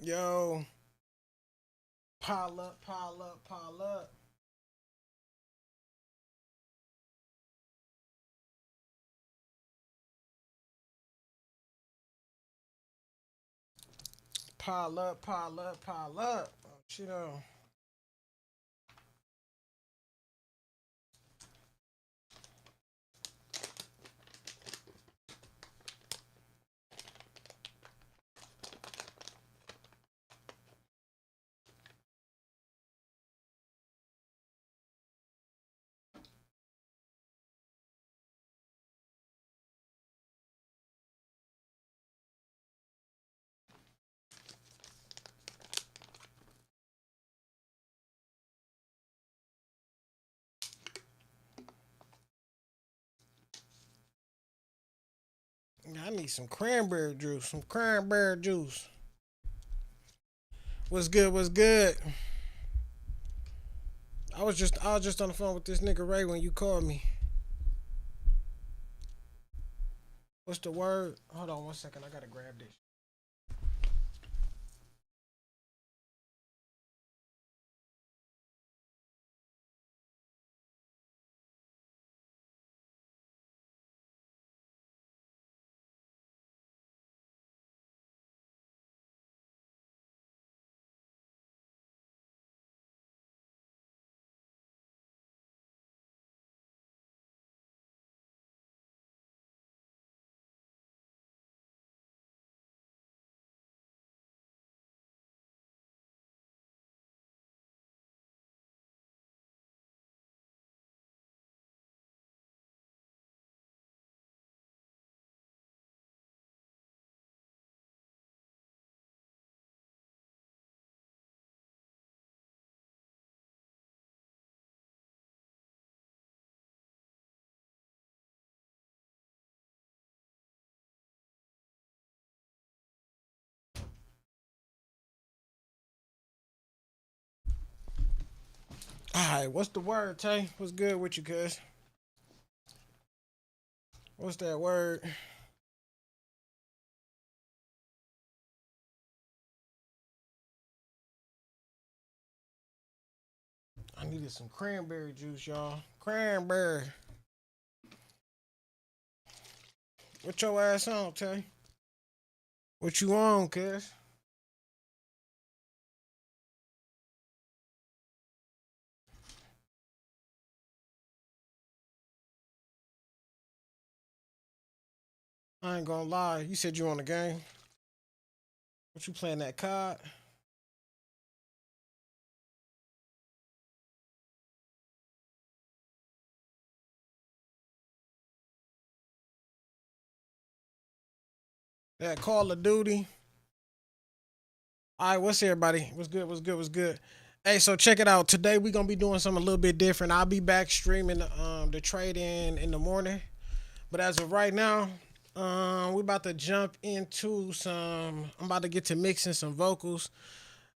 Yo, pile up, pile up, pile up. Pile up, pile up, pile up. Oh, shit on. I need some cranberry juice. Some cranberry juice. What's good? What's good? I was just on the phone with this nigga Ray when you called me. What's the word? Hold on 1 second. I gotta grab this. All right. What's the word, Tay? What's good with you, cuz? What's that word? I needed some cranberry juice, y'all. Cranberry. What your ass on, Tay? What you on, cuz? I ain't gonna lie. You said you on the game. What you playing that card? That Call of Duty. All right, what's everybody? What's good? What's good? What's good? Hey, so check it out. Today we gonna be doing something a little bit different. I'll be back streaming the trade in the morning. But as of right now, we about to jump into some. I'm about to get to mixing some vocals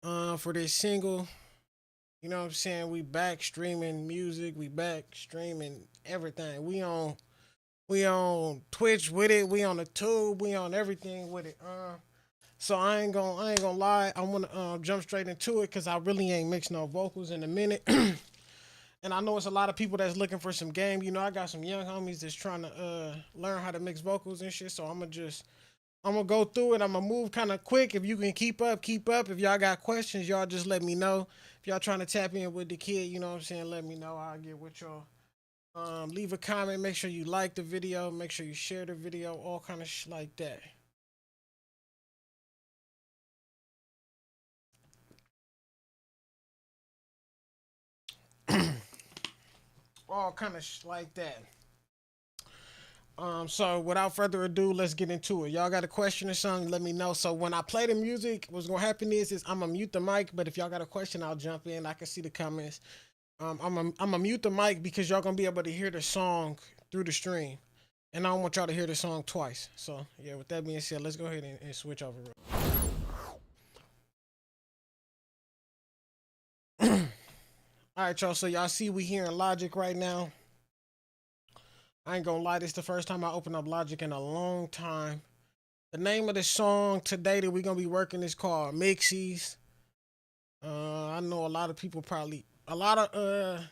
for this single. You know what I'm saying? We back streaming music. We back streaming everything. We on Twitch with it. We on the tube. We on everything with it. So I ain't gonna lie. I wanna jump straight into it because I really ain't mixed no vocals in a minute. And I know it's a lot of people that's looking for some game. You know, I got some young homies that's trying to learn how to mix vocals and shit. So I'm gonna go through it. I'm gonna move kind of quick. If you can keep up, keep up. If y'all got questions, y'all just let me know. If y'all trying to tap in with the kid, you know what I'm saying, let me know. I'll get with y'all. Leave a comment. Make sure you like the video. Make sure you share the video. All kind of like that. All kind of like that. So without further ado, let's get into it. Y'all got a question or something? Let me know. So when I play the music, what's gonna happen is I'm gonna mute the mic. But if y'all got a question, I'll jump in. I can see the comments. I'm gonna mute the mic because y'all gonna be able to hear the song through the stream, and I don't want y'all to hear the song twice. So yeah, with that being said, let's go ahead and switch over. All right, y'all. So y'all see we here in Logic right now. I ain't gonna lie, this is the first time I open up Logic in a long time. The name of the song today that we're gonna be working is called Mixies. I know a lot of people probably a lot of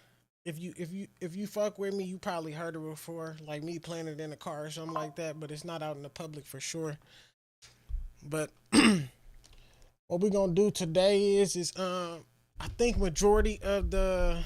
if you fuck with me, you probably heard it before, like me playing it in the car or something like that. But it's not out in the public for sure. But what we're gonna do today is I think majority of the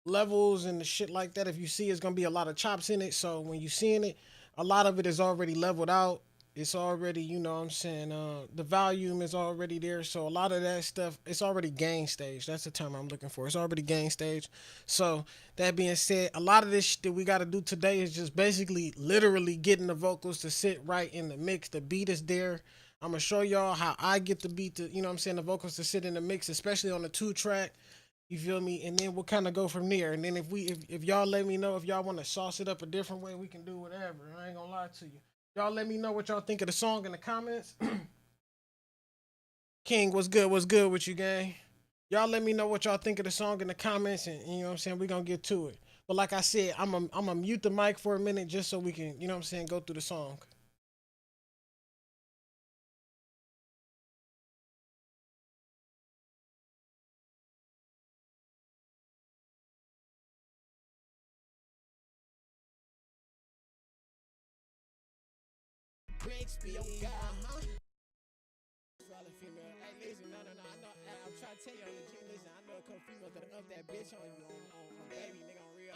levels and the shit like that. If you see, it's gonna be a lot of chops in it. So when you seeing it, a lot of it is already leveled out. It's already, you know what I'm saying, the volume is already there. So a lot of that stuff, it's already gain stage. That's the term I'm looking for. It's already gain stage. So that being said, a lot of this shit that we got to do today is just basically literally getting the vocals to sit right in the mix. The beat is there. I'm gonna show y'all how I get the beat to, you know what I'm saying, the vocals to sit in the mix, especially on the 2 track. You feel me? And then we'll kind of go from there. And then if y'all let me know if y'all want to sauce it up a different way, we can do whatever. I ain't gonna lie to you. Y'all let me know what y'all think of the song in the comments. King, what's good? What's good with you, gang? Y'all let me know what y'all think of the song in the comments, and you know what I'm saying, we gonna get to it. But like I said, I'm a mute the mic for a minute just so we can, you know what I'm saying, go through the song. Brixby, oh God, huh? All the female. Hey, listen, no, no, no. I know. I'm trying to tell you on the G. Listen, I know a couple females that up that bitch on you on baby nigga on real.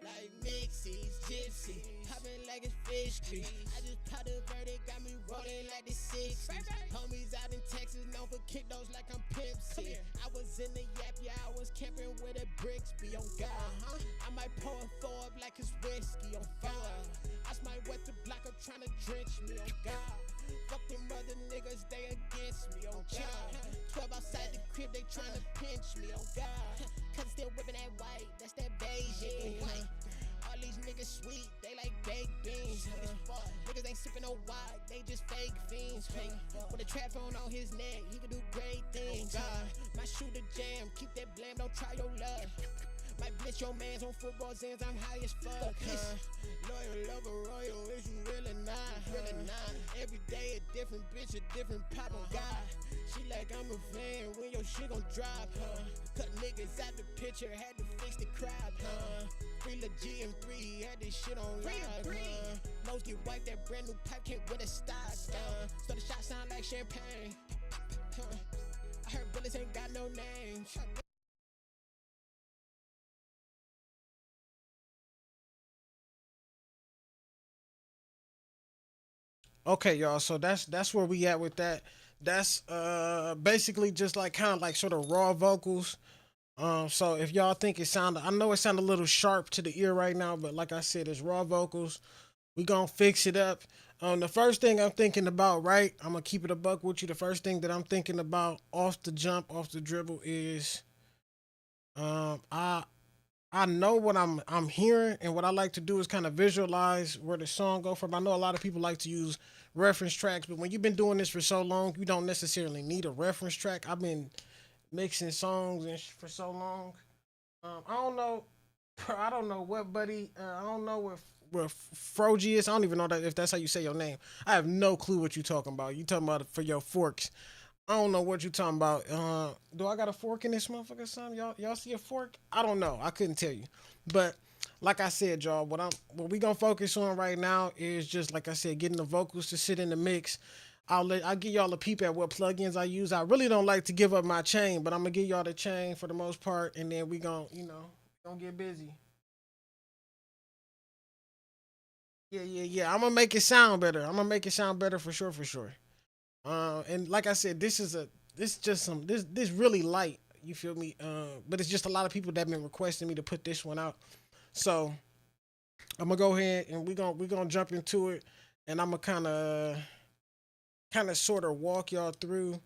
Like Mixies, Gypsy, popping like it's fish creek. I just popped a verdict, got me rolling like the 60s. Homies out in Texas, known for kick those like I'm Pimp C. I was in the yap, yeah, I was camping with a Brixby on God. I might pour a 4 up like it's whiskey on fire. I might wet the block up trying to drench me on God. Fuck them other niggas, they against me, oh God. 12 outside the crib, they tryna pinch me, oh God. Cause still whipping that white, that's that beige shit. All these niggas sweet, they like baked beans. Niggas ain't sipping no wine, they just fake fiends. With a trap phone on his neck, he can do great things. My shooter jam, keep that blam, don't try your luck. Might blitz your mans on football zans, I'm high as fuck. Loyal, lover, royal, is you really not? Really not. Every day a different bitch, a different pop on God. She like I'm a fan, when your shit gon' drop, Cut niggas out the picture, had to fix the crop, Free the GM3, had this shit on live, Nose get wiped, that brand new pipe can't win a stock, So the shot sound like champagne, I heard bullets ain't got no names. Okay, y'all. So that's where we at with that. That's basically just like kind of like sort of raw vocals. So if y'all think it sounded, I know it sounded a little sharp to the ear right now, but like I said, it's raw vocals. We gonna fix it up. The first thing I'm thinking about, right? I'm gonna keep it a buck with you. The first thing that I'm thinking about off the jump, off the dribble is, um, I I know what I'm hearing, and what I like to do is kind of visualize where the song go from. I know a lot of people like to use reference tracks, but when you've been doing this for so long, you don't necessarily need a reference track. I've been mixing songs for so long. I don't know, I don't know what buddy. I don't know where Froji is. I don't even know that if that's how you say your name. I have no clue what you talking about. You talking about it for your forks. I don't know what you talking about. Do I got a fork in this motherfucker? Son, y'all see a fork? I don't know. I couldn't tell you, but like I said, y'all, what we gonna focus on right now is just like I said, getting the vocals to sit in the mix. I'll give y'all a peep at what plugins I use. I really don't like to give up my chain, but I'm gonna give y'all the chain for the most part, and then we gonna gonna get busy. Yeah, yeah, yeah. I'm gonna make it sound better. I'm gonna make it sound better for sure, for sure. And like I said, this just this really light. You feel me? But it's just a lot of people that been requesting me to put this one out. So I'm gonna go ahead and we gonna jump into it, and I'm gonna kind of sort of walk y'all through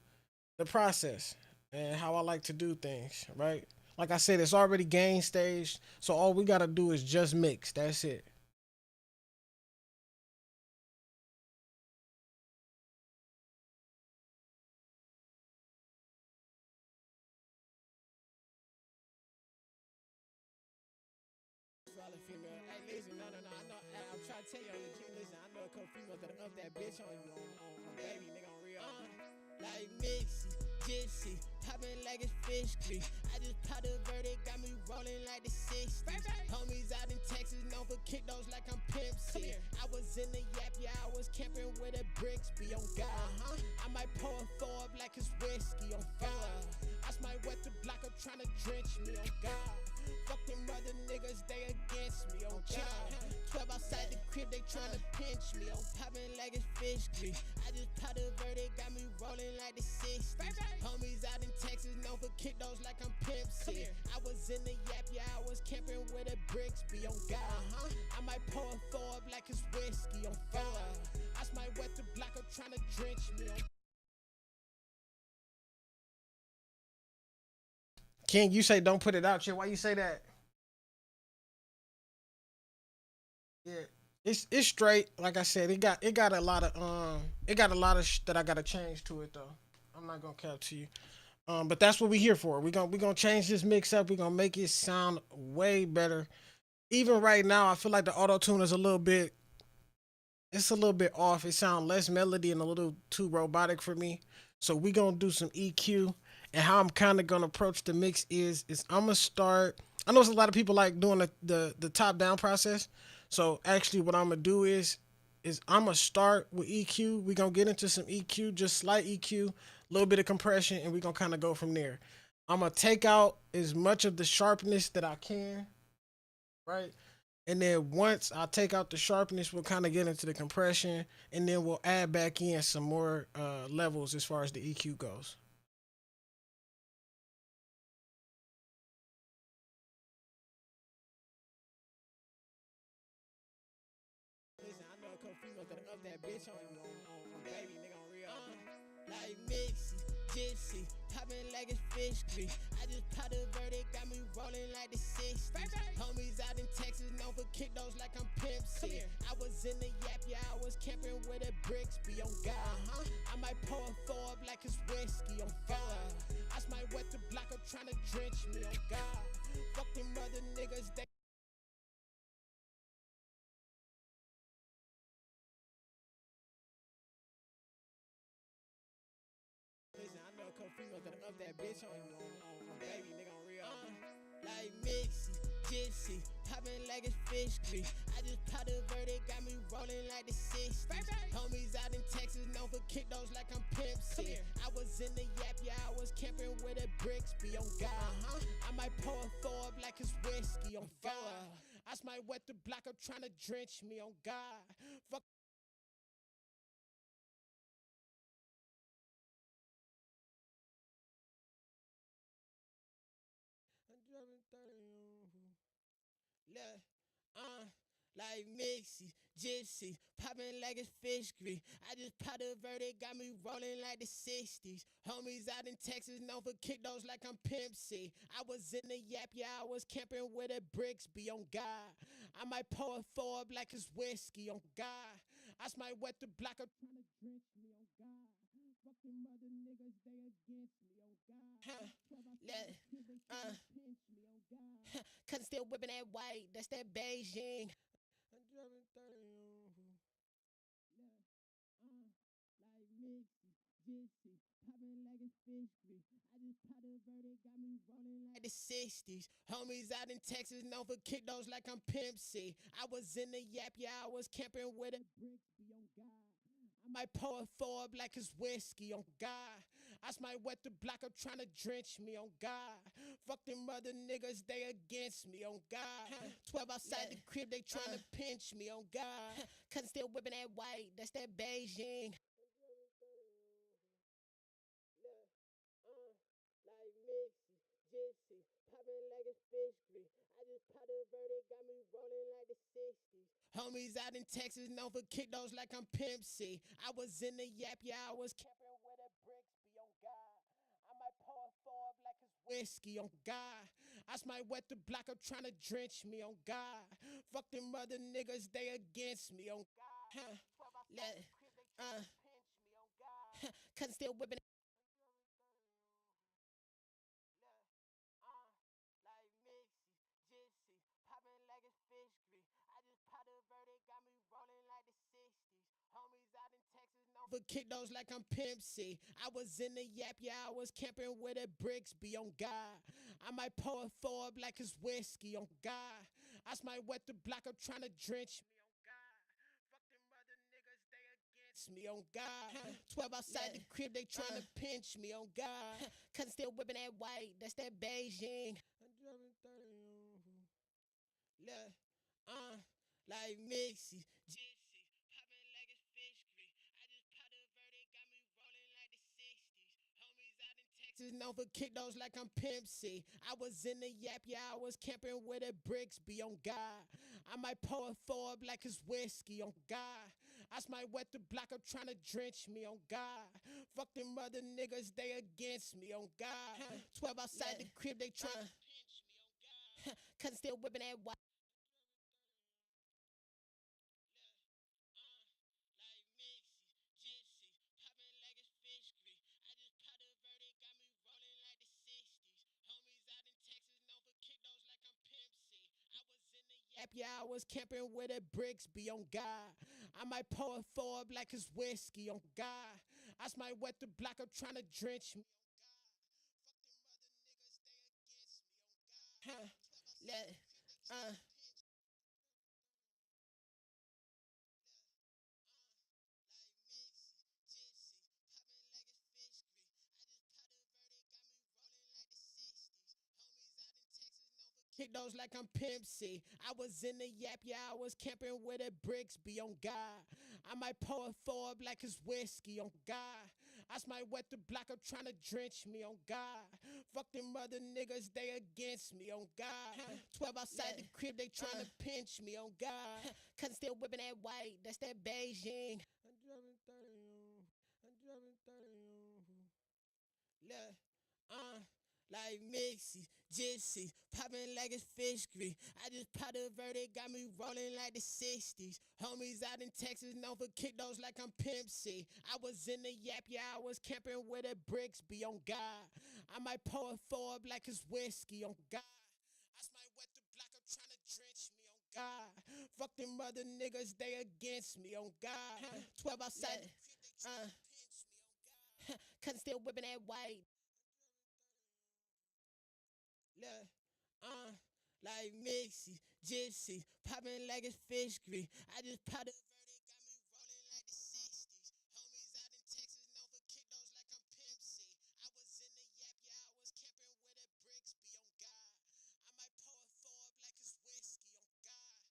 the process and how I like to do things. Right? Like I said, it's already game stage, so all we gotta do is just mix. That's it. all the female. Hey, listen, no, I know. I'm trying to tell you on the G. Listen, I know a couple females that up that bitch on you on baby, nigga, on real. Like Mixie, Gypsy, poppin' like it's fish grease. I just popped a verdict, got me rolling like the 60s. Homies out in Texas, known for kick those like I'm Pimp C. I was in the yap, yeah, I was camping with a bricks be on God. I might pour a four up like it's whiskey on God. I might wet the block up tryna drench me on God. Fuck them other niggas, they against me on God. 12 outside the crib, they tryna pinch me. I'm poppin' like it's fish grease. I just popped a verdict, got me rolling like the 60s. Homies out in Texas, known for kick those like I'm Pimp C. I was in the yap, yeah, I was camping with a bricks be on God. I might pour a four up like it's whiskey on God. I might wet the block up tryna drench me on. King, you say don't put it out yet. Why you say that? Yeah, it's straight. Like I said, it got a lot of that I gotta change to it though. I'm not gonna cap to you. But that's what we here for. We gonna change this mix up. We gonna make it sound way better. Even right now, I feel like the auto tune is a little bit off. It sounds less melody and a little too robotic for me. So we gonna do some EQ. And how I'm kind of gonna approach the mix is I'm gonna start. I know there's a lot of people like doing the top down process. So actually, what I'm gonna do is I'm gonna start with EQ. We gonna get into some EQ, just slight EQ, a little bit of compression, and we gonna kind of go from there. I'm gonna take out as much of the sharpness that I can, right? And then once I take out the sharpness, we'll kind of get into the compression, and then we'll add back in some more levels as far as the EQ goes. Listen, I know a couple females that up that bitch on you on baby, nigga, on real. Like Mixie, Gypsy, poppin' like it's fish grease. I just popped a verdict, got me rolling like the 60s. Homies out in Texas, known for kick those like I'm Pimp C. I was in the yap, yeah, I was camping with a bricks be on God. I might pour a four up like it's whiskey on God. I might wet the block up tryna drench me on God. Fuck them other niggas, they. Listen, I know a couple females that up that bitch on you on baby, nigga, on real. Like Mixie, Gypsy, poppin' like it's fish grease. I just popped a verdict, got me rolling like the 60s. Homies out in Texas, known for kick those like I'm Pimp C. I was in the yap, yeah, I was camping with a bricks be on God. I might pour a four up like it's whiskey on God. I might wet the block up tryna drench me on God. Fuck. I'm driving 30. Look, like Mixie, Gypsy, poppin' like it's fish grease. I just popped a verdict, got me rolling like the 60s. Homies out in Texas, known for kick those like I'm Pimp C. I was in the yap, yeah, I was camping with a bricks be on God. I might pour a four up like it's whiskey on God. I might wet the block up tryna drench me on God. Fuck them other niggas, they against me on God. Let, pinch me on God. Cause still whipping that white, that's that Beijing. I'm driving 30. Like Mixie, Gypsy, poppin' like it's fish grease. I just popped a verdict, got me rolling like the 60s. Homies out in Texas, known for kick those like I'm Pimp C. I was in the yap, yeah, I was camping with a bricks be on God. I might pour a four up like it's whiskey on God. I might wet the block up tryna drench me on God. Fuck them other niggas, they against me on God. 12 outside the crib, they tryna pinch me on God. Cause still whipping that white, that's that Beijing. Like Mixie, Gypsy, poppin' like it's fish grease. I just popped a verdict, got me rolling like the 60s. Homies out in Texas, known for kick those like I'm Pimp C. I was in the yap, yeah, I was camping with a bricks be on God. I might pour a four up like it's whiskey on God. I might wet the block up tryna drench me on God. Fuck them other niggas, they against me on God. Let, cause still whipping. Like Mixie, Gypsy, poppin' like it's fish got me rolling like the 60s. Homies out in Texas, no for kick those like I'm Pimp C. I was in the yap, yeah, I was camping with the bricks, be on God. I might pour a four up like it's whiskey, on God. I might wet the block up trying to drench me, on God. Fuck them other niggas, they against me, on God. 12 outside the crib, they trying to pinch me, on God. Cause still whipping that white, that's that Beijing. I'm driving 30 on. Look, like Mixie, Gypsies, popping like it's fish grease. I just popped a verdict, got me rolling like the 60s. Homies out in Texas, known for kick those like I'm Pimp C. I was in the yap, yeah, I was camping with the bricks, be on God. I might pour a four up like it's whiskey, on God. I might wet the block up trying to drench me, on God. Fuck them other niggas, they against me, on God. 12 outside the crib, they trying to pinch me, on God. Cause still whipping that white. Like Mixie, Gypsies, popping like it's fish grease. I just popped a verdict, got me rolling like the 60s. Homies out in Texas, known for kick those like I'm Pimp C. I was in the yap, yeah, I was camping with the bricks, be on God. I might pour a four up like it's whiskey, on God. I might wet the block up trying to drench me, on God. Fuck them other niggas, they against me, on God. Let, uh, like Mixie, Gypsies, popping like it's fish grease. I just popped a verdict, got me rolling like the 60s. Homies out in Texas, known for kick those like I'm Pimp C. I was in the yap, yeah, I was camping with the bricks, be on God. I might pour a four up like it's whiskey, on God. I might wet the block up trying to drench me, on God. Fuck them other niggas, they against me, on God. 12 outside the crib, they trying to pinch me, on God. Cause still whipping that white, that's that Beijing. I'm driving 30 on. I'm driving 30 on. Look, uh, like Mixie, Gypsies, popping like it's fish grease. I just popped a verdict, got me rolling like the 60s. Homies out in Texas, known for kick those like I'm Pimp C. I was in the yap, yeah, I was camping with the bricks, be on God. I might pour a four up like it's whiskey, on God. I might wet the block up trying to drench me, on God. Fuck them other niggas, they against me, on God. 12 outside the crib, they trying to pinch me, on God. Cause still whipping that white. Look, uh, like Mixie, Gypsies, popping like it's fish grease. I just popped a verdict, got me rolling like the 60s. Homies out in Texas, known for kick those like I'm Pimp C. I was in the yap, yeah, I was camping with the bricks, be on God. I might pour a four up like it's whiskey, on God. I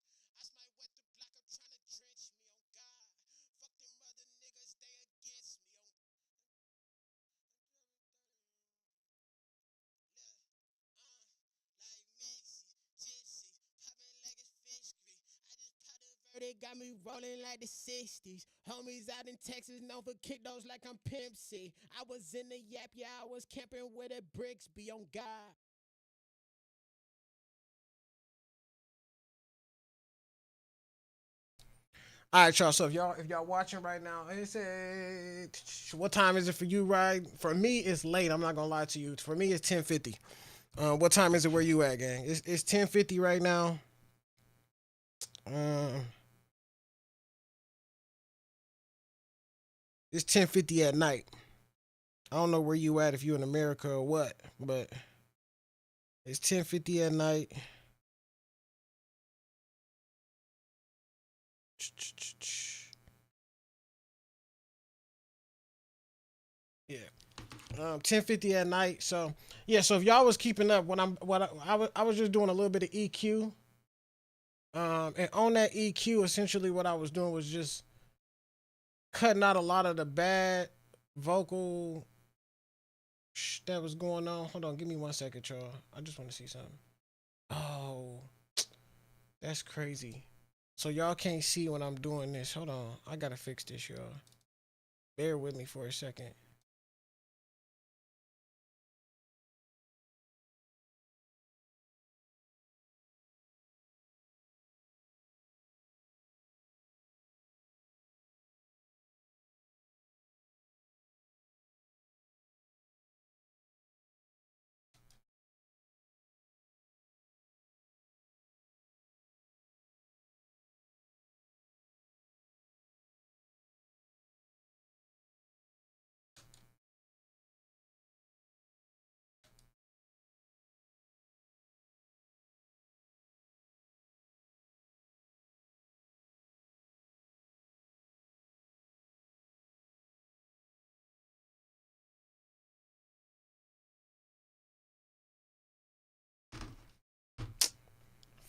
might wet the block up trying to drench me, on God. Fuck them other niggas, they against me, on look, like Mixie, Gypsies, popping like it's fish grease. I just popped a verdict, got me rolling like the 60s. Homies out in Texas, known for kick those like I'm Pimp C. I was in the yap, yeah, I was camping with the bricks, be on God. All right, y'all. So if y'all watching right now, it's what time is it for you? Right? For me, it's late. I'm not gonna lie to you. For me, it's 10:50. What time is it where you at, gang? It's 10:50 right now. Um, it's 10:50 at night. I don't know where you at if you in America or what, but it's 10:50 at night. Yeah. 10:50 at night. So yeah. So if y'all was keeping up, what I was just doing a little bit of EQ. And on that EQ, essentially what I was doing was just cutting out a lot of the bad vocal that was going on. Hold on, give me 1 second, y'all. I just want to see something. Oh, that's crazy. So y'all can't see when I'm doing this. Hold on, I gotta fix this, y'all. Bear with me for a second.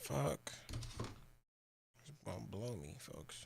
Fuck. It's gonna blow me, folks.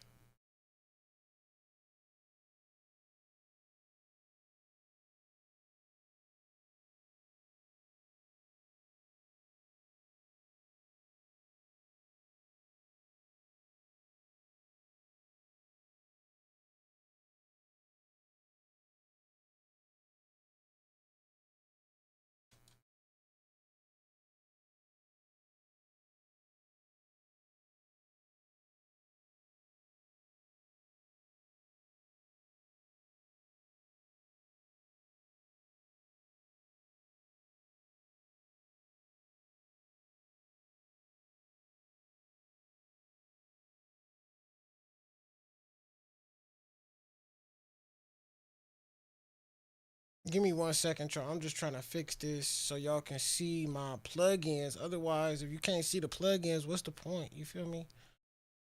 Give me 1 second, y'all. I'm just trying to fix this so y'all can see my plugins. Otherwise, if you can't see the plugins, what's the point? You feel me? I'm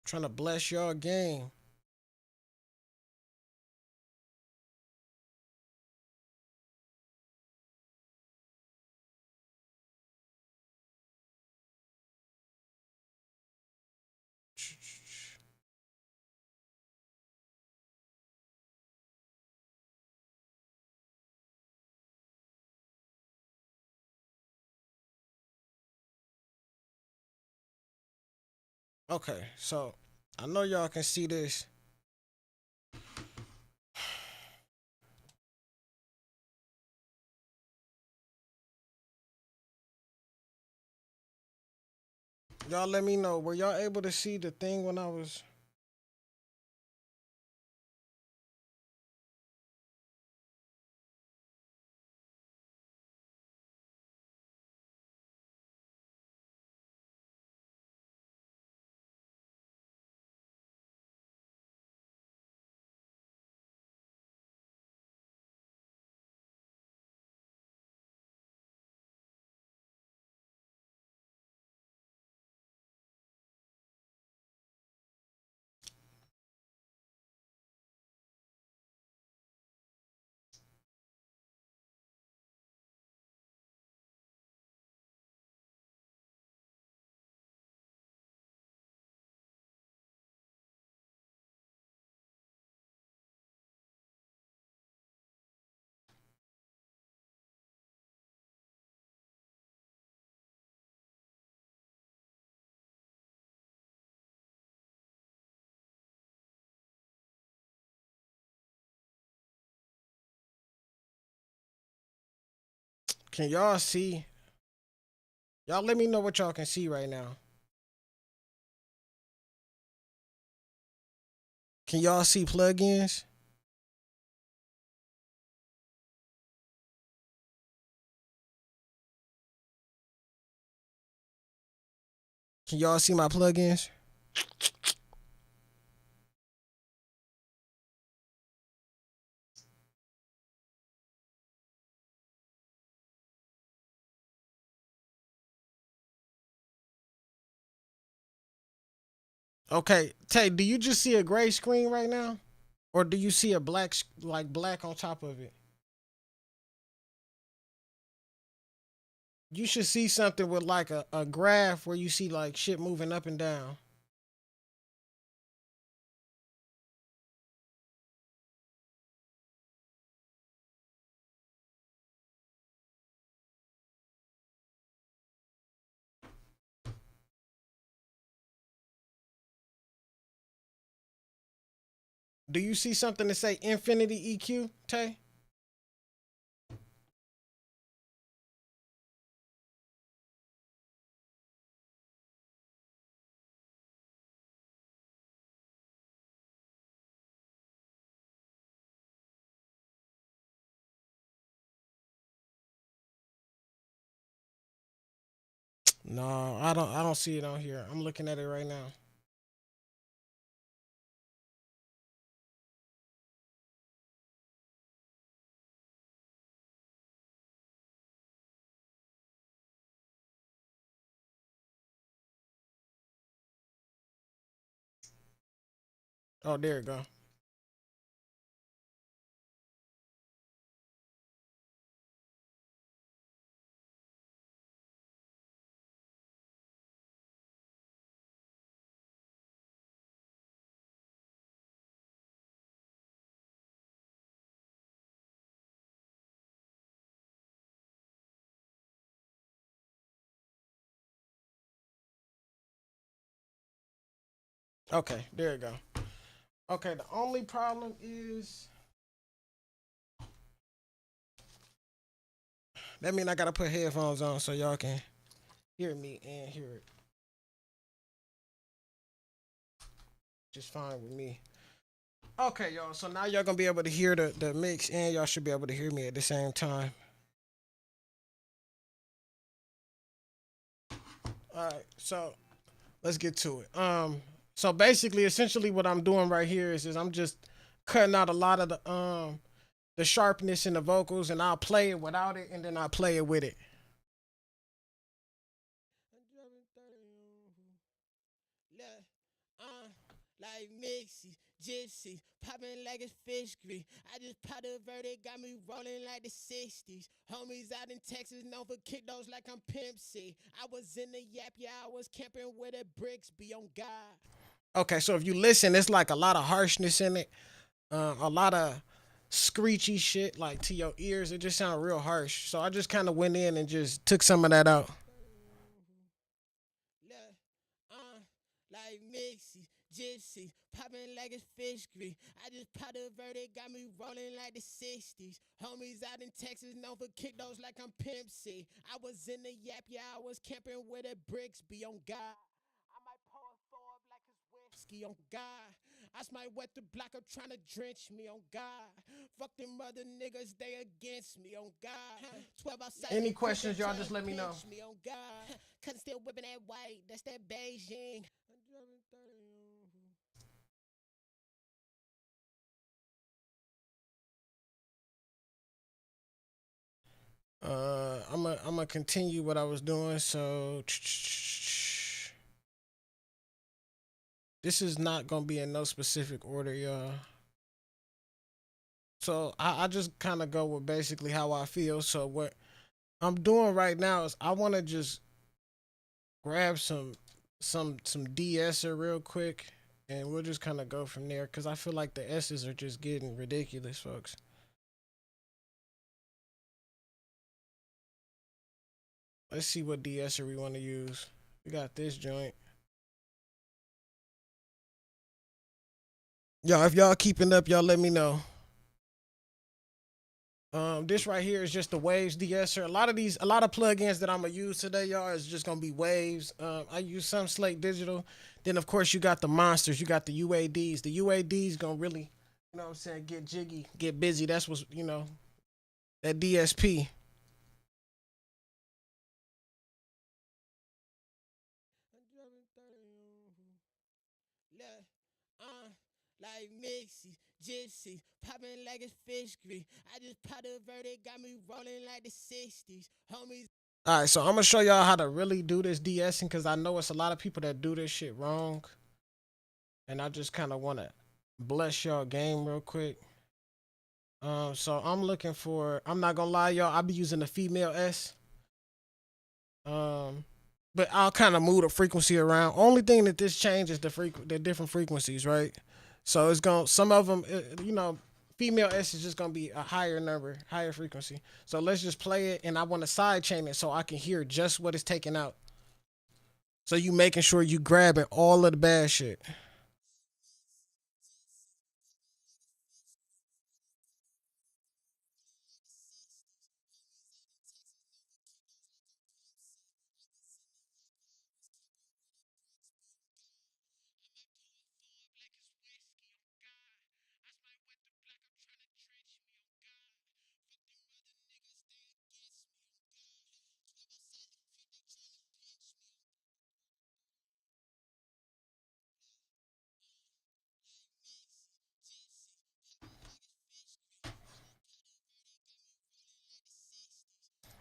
trying to bless y'all game. Okay, so I know y'all can see this. Y'all let me know. Were y'all able to see the thing when I was? Can y'all see? Y'all let me know what y'all can see right now. Can y'all see plugins? Can y'all see my plugins? Okay, Tay, do you just see a gray screen right now? Or do you see a black, like black on top of it? You should see something with like a graph where you see like shit moving up and down. Do you see something to say infinity EQ, Tay? No, I don't see it on here. I'm looking at it right now. Oh, there it go. Okay, there you go. Okay, the only problem is that mean I gotta put headphones on so y'all can hear me and hear it just fine with me. Okay, y'all. So now y'all gonna be able to hear the mix, and y'all should be able to hear me at the same time. All right. So let's get to it. So basically, essentially, what I'm doing right here is I'm just cutting out a lot of the sharpness in the vocals, and I'll play it without it, and then I'll play it with it. Like Mixie, Gypsy, popping like it's fish grease. I just popped a verdict, got me rolling like the 60s. Homies out in Texas, known for kick those like I'm Pimp C. I was in the yap, yeah, I was camping with the bricks, be on God. Okay, so if you listen, it's like a lot of harshness in it, a lot of screechy shit like to your ears. It just sounded real harsh. So I just kind of went in and just took some of that out. Look, like Mixie, Gypsy, popping like it's fish grease. I just popped a verdict, got me rolling like the 60s. Homies out in Texas, known for kick those like I'm Pimp C. I was in the yap, yeah, I was camping with the bricks, be on God. I might pour a throw up like it's whiskey on God. I might wet the block up trying to drench me on God. Fuck them other niggas, they against me on God. 12 outside. Any questions, y'all just let me know. Me on God. Cause still whipping that white, that's that Beijing. I'm gonna continue what I was doing. So this is not gonna be in no specific order, y'all. So I just kind of go with basically how I feel. So what I'm doing right now is I want to just grab some de-esser real quick, and we'll just kind of go from there because I feel like the S's are just getting ridiculous, folks. Let's see what de-esser we want to use. We got this joint. Y'all, if y'all keeping up, y'all let me know. This right here is just the waves de-esser. A lot of plugins that I'm gonna use today, y'all, is just gonna be waves. I use some Slate Digital. Then of course you got the monsters. You got the UADs. The UADs gonna really, you know what I'm saying, get jiggy, get busy. That's what's that DSP. Look, like Mixie, Gypsy, popping like it's fish grease. I just popped a verdict, got me rolling like the 60s. Homies. All right, so I'm gonna show y'all how to really do this de-essing because I know it's a lot of people that do this shit wrong, and I just kind of want to bless y'all game real quick. So I'm looking for. I'm not gonna lie, y'all. I'll be using the female S. Um, but I'll kind of move the frequency around. Only thing that this changes the different frequencies, right? So it's going to some of them, female S is just gonna be a higher number, higher frequency. So let's just play it, and I want to side chain it so I can hear just what is taken out. So you making sure you grabbing all of the bad shit.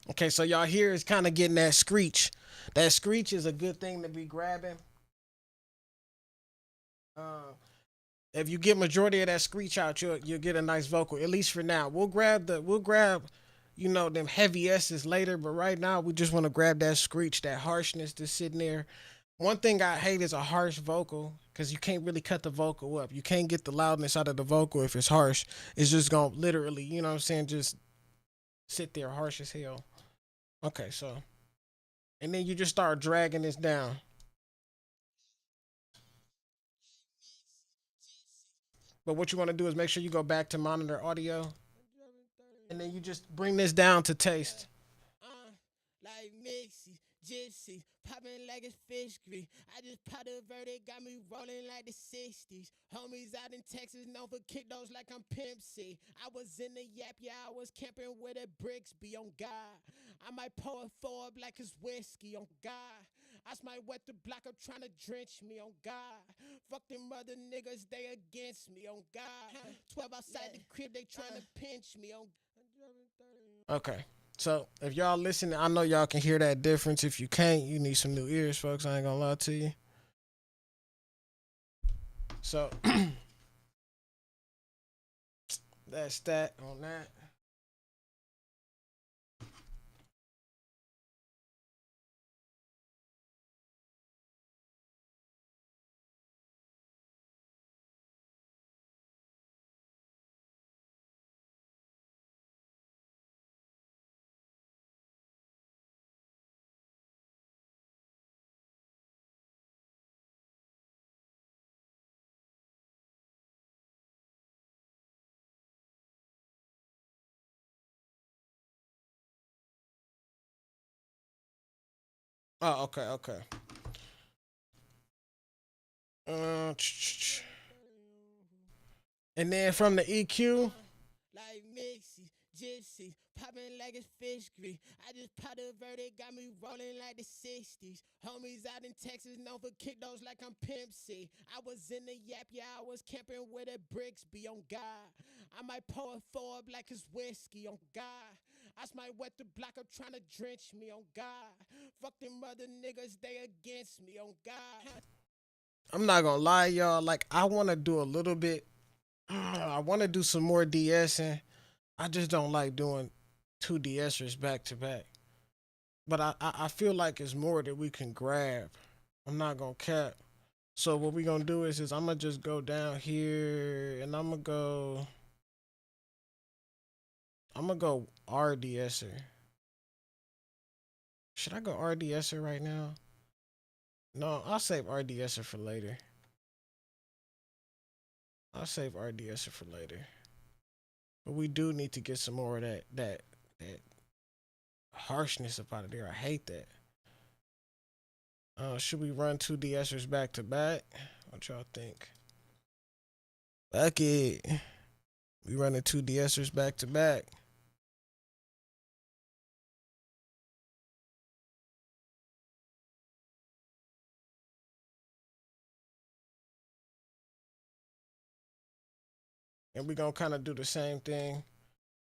Okay, so y'all here is kind of getting that screech. That screech is a good thing to be grabbing. Uh, if you get majority of that screech out, you'll get a nice vocal. At least for now, we'll grab, them heavy S's later. But right now, we just want to grab that screech, that harshness that's sitting there. One thing I hate is a harsh vocal because you can't really cut the vocal up. You can't get the loudness out of the vocal if it's harsh. It's just gonna literally, you know what I'm saying, just sit there harsh as hell. Okay, so and then you just start dragging this down. But what you want to do is make sure you go back to monitor audio, and then you just bring this down to taste. Like Mixie, Gypsy, popping like it's fish grease. I just popped a verdict, got me rolling like the 60s. Homies out in Texas, known for kick those like I'm Pimp C. I was in the yap, yeah, I was camping where the bricks be on God. I might pour a four up like it's whiskey on God. I might wet the block up trying to drench me on God. Fuck them other niggas, they against me on God. 12 outside the crib, they trying to pinch me on. Okay. So if y'all listening, I know y'all can hear that difference. If you can't, you need some new ears, folks. I ain't gonna lie to you. So that's that on that. Oh, okay, okay. And then from the EQ, Like Mixie, Gypsy, popping like it's fish grease. I just popped a verdict, got me rolling like the 60s. Homies out in Texas, known for kick those like I'm Pimp C. I was in the yap, yeah, I was camping where the bricks be on God. I might pour a four up like it's whiskey on God. I might wet the block up trying to drench me on God. Fuck them other niggas, they against me on God. I'm not gonna lie, y'all. Like I want to do a little bit. I want to do some more DSing. I just don't like doing two DSers back to back. But I feel like it's more that we can grab. I'm not gonna cap. So what we gonna do is I'm gonna just go down here and I'm gonna go RDSer. Should I go RDSer right now? No, I'll save RDSer for later. I'll save RDSer for later. But we do need to get some more of that harshness up out of there. I hate that. Should we run two DSers back to back? What y'all think? Fuck it. We running two DSers back to back. And we gonna kind of do the same thing.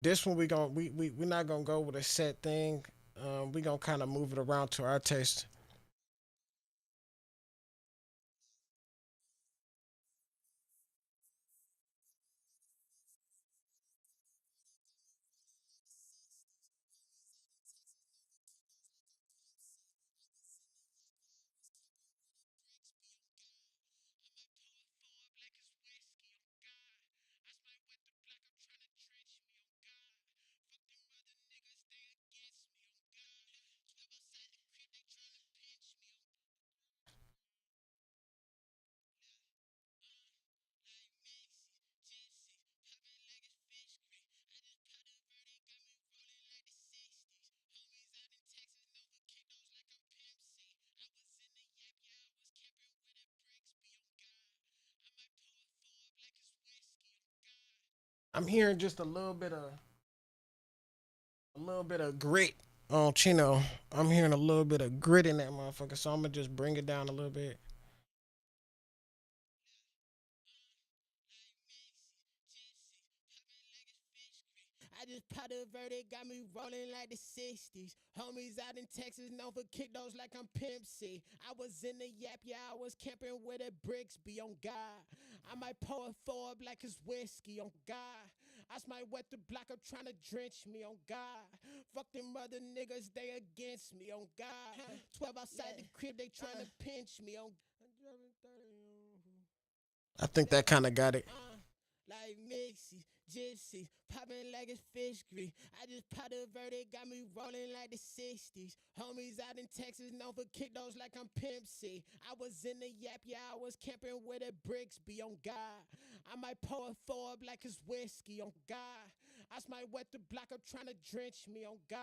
This one we're not gonna go with a set thing. We gonna kind of move it around to our taste. I'm hearing just a little bit of grit on Chino. I'm hearing a little bit of grit in that motherfucker, so I'm gonna just bring it down a little bit. I just popped a verdict, got me rolling like the 60s. Homies out in Texas, known for kick those like I'm Pimp C. I was in the yap, yeah, I was camping where the bricks be on God. I might pour a four up like it's whiskey on God. I might wet the block up trying to drench me on God. Fuck them other niggas, they against me on God. 12 outside the crib, they trying to pinch me on. I think that kind of got it. Like Mixie, gypsies, popping like it's fish grease. I just popped a verdict, got me rolling like the 60s. Homies out in Texas, known for kick those like I'm Pimp C. I was in the yap, yeah, I was camping where the bricks be on God. I might pour a four up like it's whiskey on God. I might wet the block up trying to drench me on God.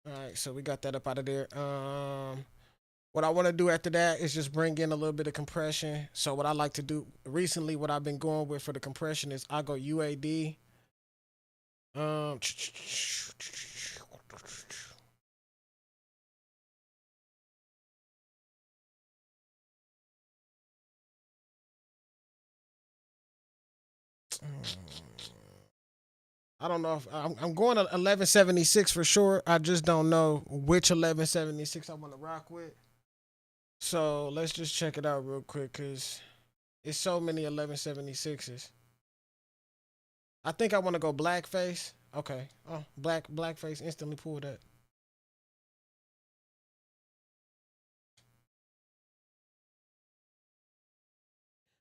All right, so we got that up out of there. What I want to do after that is just bring in a little bit of compression. So what I like to do recently, what I've been going with for the compression is I go UAD. Um, I don't know if I'm going to 1176 for sure. I just don't know which 1176 I want to rock with. So let's just check it out real quick because it's so many 1176s. I think I want to go blackface. Okay. Oh, blackface instantly pulled that.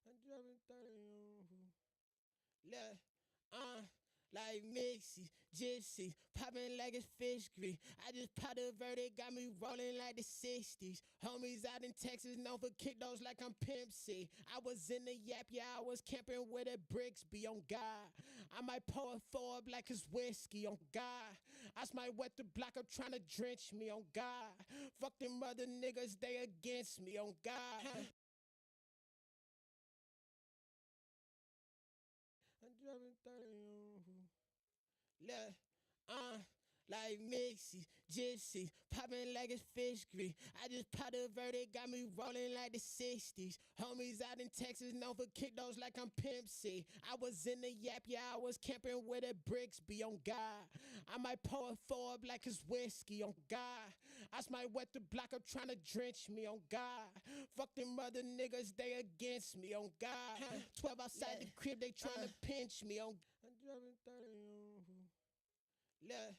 I'm driving 30 Look, like Mixie, gypsies, popping like it's fish grease. I just popped a verdict, got me rolling like the 60s. Homies out in Texas, known for kick those like I'm Pimp C. I was in the yap, yeah, I was camping where the bricks be on God. I might pour a four up like it's whiskey on God. I might wet the block up trying to drench me on God. Fuck them other niggas, they against me on God. I'm driving 30 Look, like Mixie, gypsies, popping like it's fish grease. I just popped a verdict, got me rolling like the 60s. Homies out in Texas, known for kick those like I'm Pimp C. I was in the yap, yeah, I was camping where the bricks be on God. I might pour a four up like it's whiskey on God. I might wet the block up trying to drench me on God. Fuck them other niggas, they against me on God. 12 outside the crib, they trying to pinch me on. I'm driving 30 Look,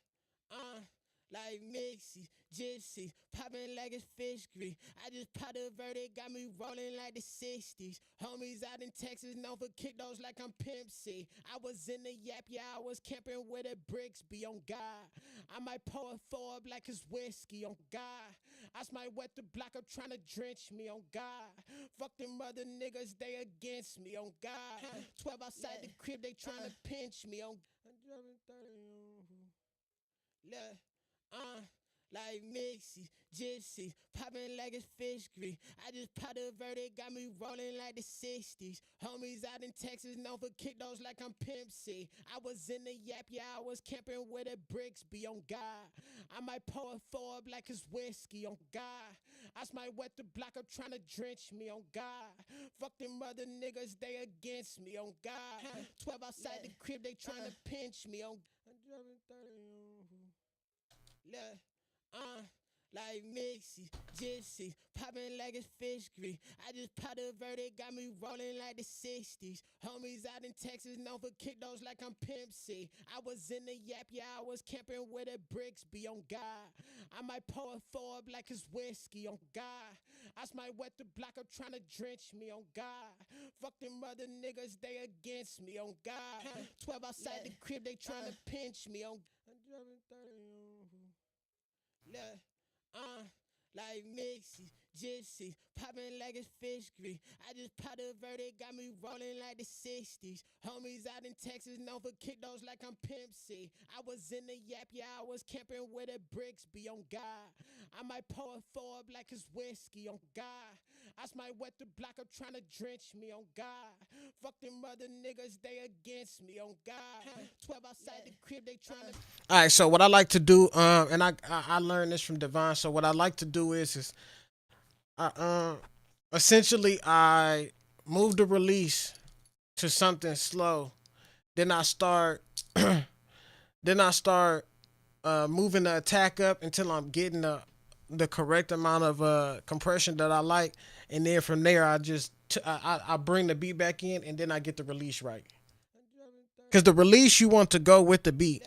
like Mixie, gypsies, popping like it's fish grease. I just popped a verdict, got me rolling like the 60s. Homies out in Texas, known for kick those like I'm Pimp C. I was in the yap, yeah, I was camping where the bricks be on God. I might pour a four up like it's whiskey on God. I might wet the block up trying to drench me on God. Fuck them other niggas, they against me on God. 12 outside the crib, they trying to pinch me on. I'm driving 30 Look, like Mixie, gypsies, popping like it's fish grease. I just popped a verdict, got me rolling like the 60s. Homies out in Texas, known for kick those like I'm Pimp C. I was in the yap, yeah, I was camping where the bricks be on God. I might pour a four up like it's whiskey on God. I might wet the block up trying to drench me on God. Fuck them other niggas, they against me on God. 12 outside the crib, they trying to pinch me on. I'm driving 30 Look, like Mixie, gypsies, popping like it's fish grease. I just popped a verdict, got me rolling like the 60s. Homies out in Texas, known for kick those like I'm Pimp C. I was in the yap, yeah, I was camping where the bricks be on God. I might pour a four up like it's whiskey on God. I might wet the block up trying to drench me on God. Fuck them other niggas, they against me on God. 12 outside the crib, they trying to pinch me on. I'm driving 30 Look, like Mixie, gypsies, popping like it's fish grease. I just popped a verdict, got me rolling like the 60s. Homies out in Texas, known for kick those like I'm Pimp C. I was in the yap, yeah, I was camping where the bricks be on God. I might pour a four up like it's whiskey on God. I might wet the block up trying to drench me on God. Fuck them other niggas, they against me on God. 12 outside the crib, they trying to. All right, so what I like to do, and I learned this from Devon. So what I like to do is I essentially I move the release to something slow. Then I start moving the attack up until I'm getting the correct amount of compression that I like, and then from there I bring the beat back in, and then I get the release right. Cause the release you want to go with the beat.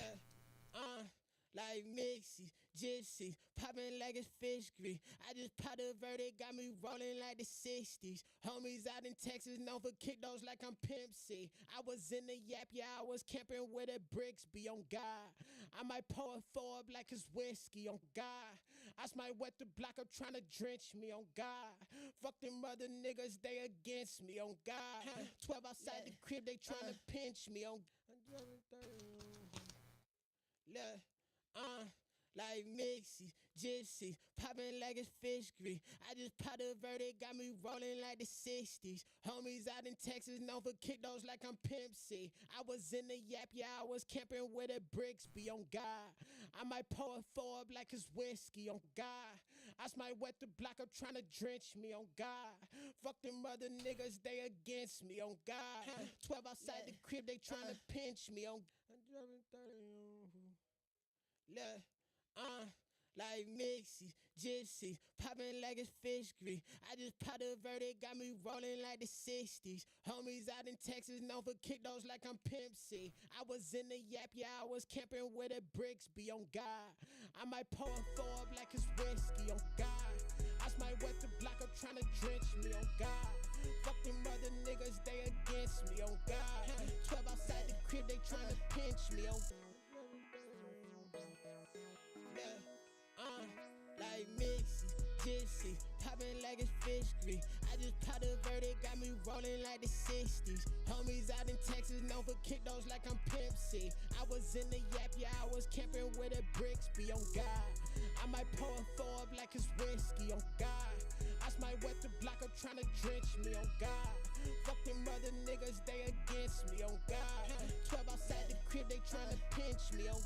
Like Mixie, gypsies, popping like it's fish grease. I just popped a verdict, got me rolling like the 60s. Homies out in Texas known for kick those like I'm Pimp C. I was in the yap, yeah, I was camping where the bricks be on God. I might pour a 4 up like it's whiskey on God. I might wet the block up trying to drench me on God. Fuck them other niggas, they against me on God. 12 outside the crib, they trying to pinch me on. Look, like Mixie, Gypsy, popping like it's fish grease. I just popped a verdict, got me rolling like the 60s. Homies out in Texas known for kick those like I'm Pimp C. I was in the yap, yeah, I was camping where the bricks be on God. I might pour a 4 up like it's whiskey on God. I might wet the block up trying to drench me on God. Fuck them other niggas, they against me on God. 12 outside the crib, they trying to pinch me on. Look, like Mixie, Gypsy, popping like it's fish grease. I just popped a verdict, got me rolling like the 60s. Homies out in Texas known for kick those like I'm Pimp C. I was in the yap, yeah, I was camping where the bricks be on God. I might pour a 4 up like it's whiskey on God. I might wet the block up trying to drench me on God. Fuck them other niggas, they against me on God. 12 outside the crib, they trying to pinch me on. Like Mixie, Gypsy, popping like it's fish grease. I just popped a verdict, got me rolling like the 60s. Homies out in Texas known for kick those like I'm Pimp C. I was in the yap, yeah, I was camping where the bricks be on God. I might pour a 4 up like it's whiskey on God. I might wet the block up trying to drench me on God. Fuck them other niggas, they against me on God. 12 outside the crib, they trying to pinch me on.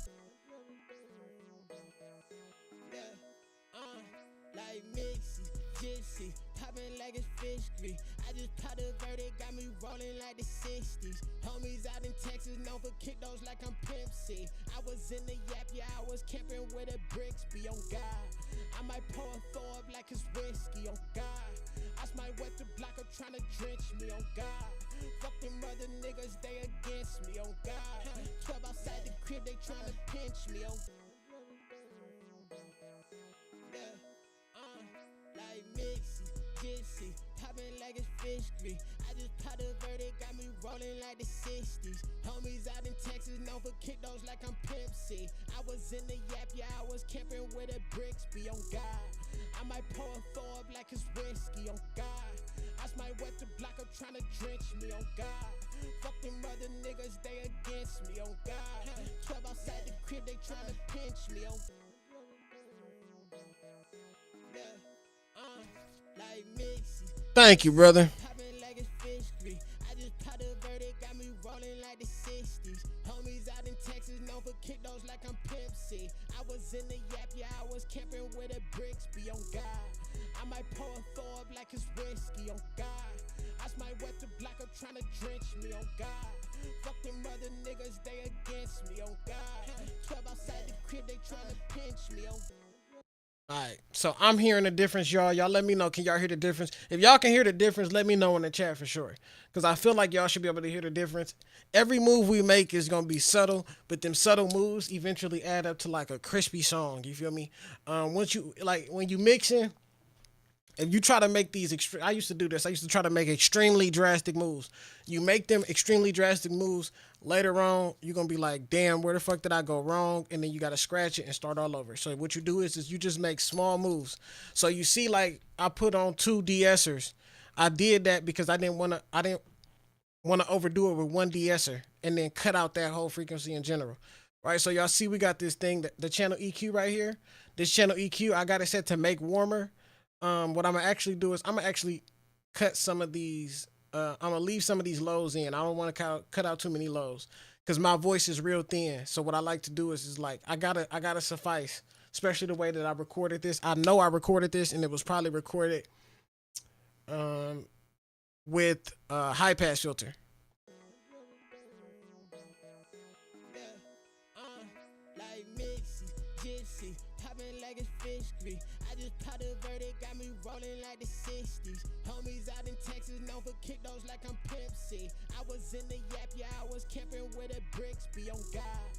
Like Mixie, Gypsy, popping like it's fish grease. I just popped a verdict, got me rolling like the 60s. Homies out in Texas known for kick those like I'm Pimp C. I was in the yap, yeah, I was camping where the bricks be on God. I might pour a 4 up like it's whiskey on God. I might wet the block up trying to drench me on God. Fuck them other niggas, they against me on God. 12 outside the crib, they trying to pinch me on. Like Mixie, Gypsy, popping like it's fish grease. I just popped a verdict, got me rolling like the 60s. Homies out in Texas known for kick those like I'm Pimp C. I was in the yap, yeah, I was camping where the bricks be on God. I might pour a 4 up like it's whiskey on God. I might wet the block up trying to drench me on God. Fuck them other niggas, they against me on God. 12 outside the crib, they trying to pinch me on. Like Mixie. Thank you, brother. Popping like it's fish grease. I just popped a verdict, got me rolling like the 60s. Homies out in Texas known for kick those like I'm Pimp C. I was in the yap, yeah, I was camping where the bricks be on God. I might pour a 4 up like it's whiskey on God. I might wet the block up trying to drench me on God. Fuck them other niggas, they against me on God. 12 outside the crib, they trying to pinch me on. Alright, so I'm hearing the difference, y'all. Y'all let me know. Can y'all hear the difference? If y'all can hear the difference, let me know in the chat for sure. Because I feel like y'all should be able to hear the difference. Every move we make is going to be subtle, but them subtle moves eventually add up to like a crispy song. You feel me? Once you, like, when you mixing, if you try to make these, I used to do this. I used to try to make extremely drastic moves. You make them extremely drastic moves. Later on, you're going to be like, damn, where the fuck did I go wrong? And then you got to scratch it and start all over. So what you do is you just make small moves. So you see, like, I put on 2 de-essers. I did that because I didn't want to overdo it with 1 de-esser and then cut out that whole frequency in general. Right? So y'all see we got this thing, the channel EQ right here. This channel EQ, I got it set to make warmer. What I'm gonna actually do is I'm gonna actually cut some of these. I'm gonna leave some of these lows in. I don't want to cut out too many lows because my voice is real thin. So what I like to do is like I gotta suffice, especially the way that I recorded this. I know I recorded this and it was probably recorded with a high pass filter. Like Mixie, Gypsy, popping like it's fish grease. I just popped a verdict, got me rolling like the 60s. Homies out in Texas known for kick those like I'm Pimp C. I was in the yap, yeah, I was camping where the bricks be on God.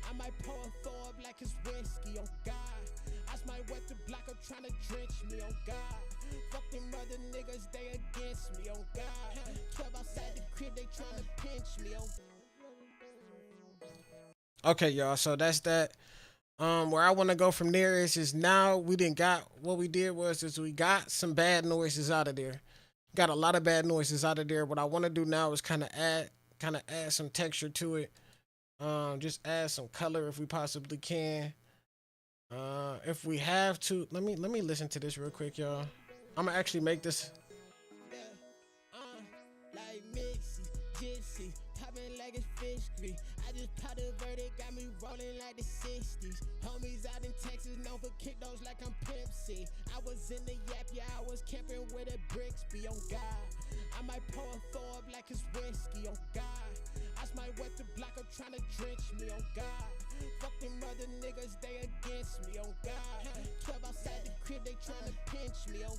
I might pour a 4 up like it's whiskey on God. I might wet the block up tryna drench me, oh God. Fuck them other niggas, they against me, oh God. 12 outside the crib, they tryna pinch me, oh God. Okay, y'all. So that's that. Where I want to go from there is now we didn't got what we did was is we got some bad noises out of there. Got a lot of bad noises out of there. What I want to do now is kind of add some texture to it. Just add some color if we possibly can. If we have to, let me listen to this real quick, y'all. I'm gonna actually make this. Yeah, like Mixie, Gypsy, popping like it's fish grease. I just popped a verdict, got me rolling like the 60s. Homies out in Texas, known for kick those like I'm Pimp C. I was in the yap, yeah, I was camping with a bricks, be on God. I might pour a four up like it's whiskey, on God. I might wet the block up tryna drench me, on God. Fuck them other niggas, they against me, on God. 12 outside the crib, they tryna pinch me, on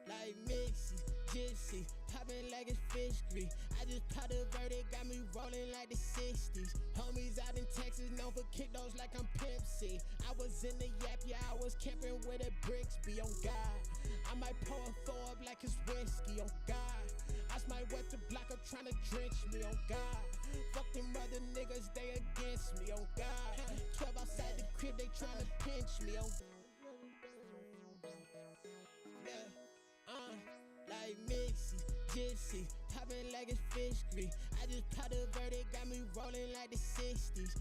like Mixie, Gypsy, popping like it's fish grease. I just popped a verdict, got me rolling like the 60s. Homies out in Texas, known for kick those like I'm Pimp C. I was in the yap, yeah, I was camping with a bricks, be on God. I might pour a four up like it's whiskey, on God. I might wet the block up tryna drench me, on God. Fuck them other niggas, they against me, on God. 12 outside the crib, they tryna pinch me, on like Mixie, Gypsy, popping like it's fish grease. I just popped a verdict, got me rolling like the 60s.